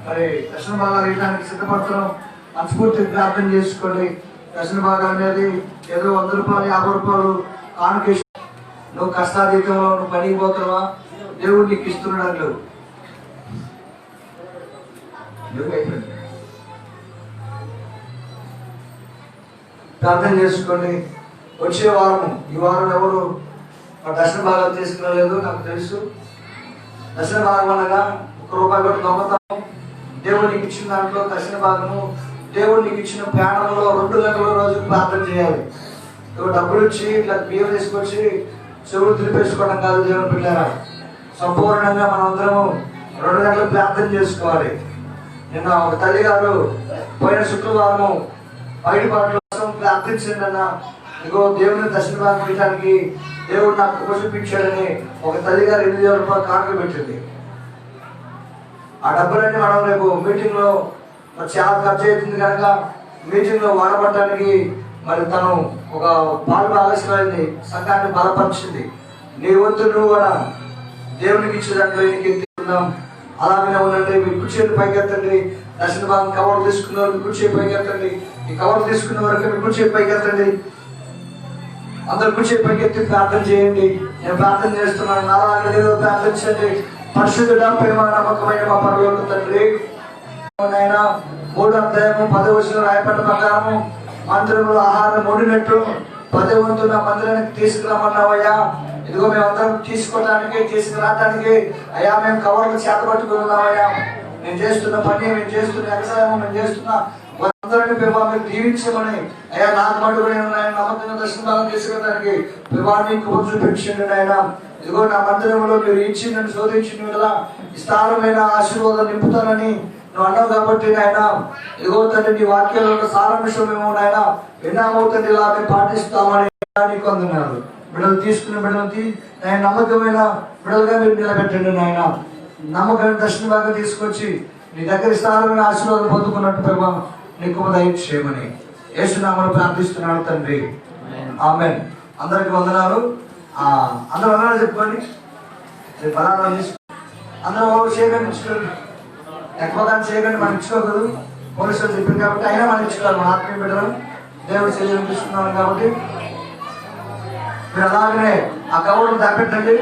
మరి దర్శన భాగాలు ఇవ్వడానికి సిద్ధపడుతున్నాం మనస్ఫూర్తి ప్రార్థన చేసుకోండి. దర్శన భాగాలు అనేది ఏదో 100 రూపాయలు 50 రూపాయలు కానుకేసి నువ్వు కష్టాతీతంలో నువ్వు పనికి పోతున్నావా దేవుడు నీకు ఇస్తున్నాడు. ప్రార్థన చేసుకోండి. వచ్చే వారము ఈ వారం ఎవరు దర్శన భాగాలు తీసుకురాలేదు నాకు తెలుసు. దర్శన భాగం అనగా ₹1 కూడా దొంగతాము. దేవుడు నీకు ఇచ్చిన దాంట్లో దర్శన భాగము దేవుడు నీకు ఇచ్చిన ప్రాణంలో 2 గంటల రోజు ప్రార్థన చేయాలి. డబ్బులు ఇచ్చి ఇట్లా బియ్యం తీసుకొచ్చి చెవులు దులిపేసుకోవడం కాదు. దేవుని పిల్లారా సంపూర్ణంగా మనం అందరము 2 గంటలు ప్రార్థన చేసుకోవాలి. నిన్న ఒక తల్లి గారు పోయిన శుక్రవారము బయటపాట్ల కోసం ప్రార్థించండి అన్న. ఇగో దేవుని దర్శన భాగం పెట్టడానికి దేవుడు నాకు చూపించాడని ఒక తల్లి గారు 8,000 రూపాయలు కానుక పెట్టింది. ఆ డబ్బులన్నీ మనం రేపు మీటింగ్ లో చాలా ఖర్చు అవుతుంది కనుక మీటింగ్ లో వాడబడటానికి మరి తను ఒక పాలు భాగస్వామిని సంఘాన్ని బలపరిచింది. నీ వంతు నువ్వు కూడా దేవునికి ఇచ్చే దాంట్లో ఎత్తుకుందాం. అలాగనే ఉండండి. మీ కుర్చీలు పైకెత్తండి. దర్శన భాగం కవర్ తీసుకున్న వారు కుర్చీ పైకెత్తండి. ఈ కవర్ తీసుకున్న వరకు మీ కుర్చీ పైకెత్తండి. అందరు కుర్చీ పైకెత్తి ప్రార్థన చేయండి. నేను ప్రార్థన చేస్తున్నాను. నాలాగే ప్రార్థించండి. పరిశుద్ధుడా ప్రేమ నమ్మకమైన మా పరలోక తండ్రి, 3వ అధ్యాయము 10వ వచనం రాయబడిన ప్రకారము మందిరంలో ఆహారం వండినట్టు 10వ వంతున మందిరానికి తీసుకురామన్నావయ్యా. ఇదిగో మేమందరం తీసుకోవడానికి తీసుకురావడానికి అయ్యా మేము కవర్లు చేత పట్టుకుని ఉన్నామయ్యా. మేము చేస్తున్న పని, మేము చేస్తున్న వ్యవసాయం, మేము చేస్తున్న అందరినీ ప్రభావ మీరు దీవించమని అయ్యా నాకు మటుకు నేను నమ్మకంగా దర్శన భాగం చేసుకోవడానికి ప్రభావాన్ని కృప చూపించండి నాయన. ఇదిగో నా మందిరంలో మీరు ఇచ్చి నన్ను శోధించిన కదా విస్తారమైన ఆశీర్వాదం నింపుతానని నువ్వు అన్నావు కాబట్టి నాయన ఇదిగో తండ్రి నీ వాక్యంలో ఉన్న సారాంశం ఏమో నాయన విన్నామవుతుంది ఇలా మేము పాటిస్తామని కొందన్నారు బిడ్డలు తీసుకున్న బిడ్డలు ఆయన నమ్మకమైన బిడ్డలుగా మీరు నిలబెట్టండి నాయన. నమ్మకమైన దర్శన భాగం తీసుకొచ్చి నీ దగ్గర స్థానమైన ఆశీర్వాదం పొందుకున్నట్టు ప్రభావ నీకు దయచేయమని యేసునామములో ప్రార్థిస్తున్నాను తండ్రి. ఆమేన్. అందరికి వందనాలు. అందరూ వందనాలు చెప్పుకోండి. పదార్థాలు తీసుకోండి. అందరూ చేయకండి, ఇచ్చుకోండి. ఎక్కువ కానీ చేయకండి, మనం ఇచ్చుకోకూడదు. పోలీసులు చెప్పింది కాబట్టి అయినా మనం ఇచ్చుకోవాలి. మన ఆత్మీయ బిడ్డలు దేవుడు చెల్లిస్తున్నాం కాబట్టి మీరు అలాగనే ఆ కవర్లు దాపెట్టండి.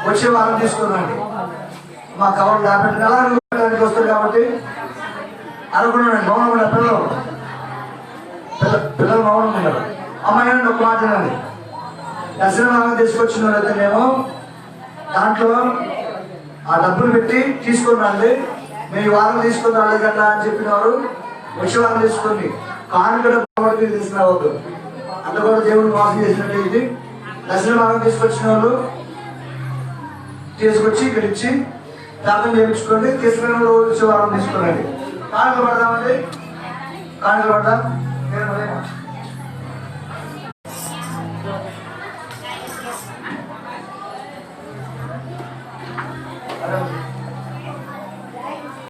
వచ్చే వారం తీసుకున్నాండి. మా కవర్లు దాపెట్టండి. అలాగే వస్తుంది కాబట్టి అనుకున్నాండి. మౌనం ఉండాలి. పిల్లలు మౌనం ఉండాలి. అమ్మాయి ఒక మాట అండి. దర్శనం తీసుకొచ్చిన వాళ్ళైతేనేమో దాంట్లో ఆ డబ్బులు పెట్టి తీసుకుని రండి. మేము వారం తీసుకుని రాలేదన్నా అని చెప్పిన వారు వచ్చే వారం తీసుకోండి. కానుక డబ్బు మీరు తీసుకురావద్దు. అంత కూడా దేవుడు మోసం చేసినట్టు ఇది. దర్శన భాగం తీసుకొచ్చిన వాళ్ళు తీసుకొచ్చి ఇక్కడ ఇచ్చి ప్రార్థన చేయించుకోండి. తీసుకున్న వాళ్ళు వచ్చే వారం తీసుకురండి. కానుక పడదామండి. కానుక పడదాం.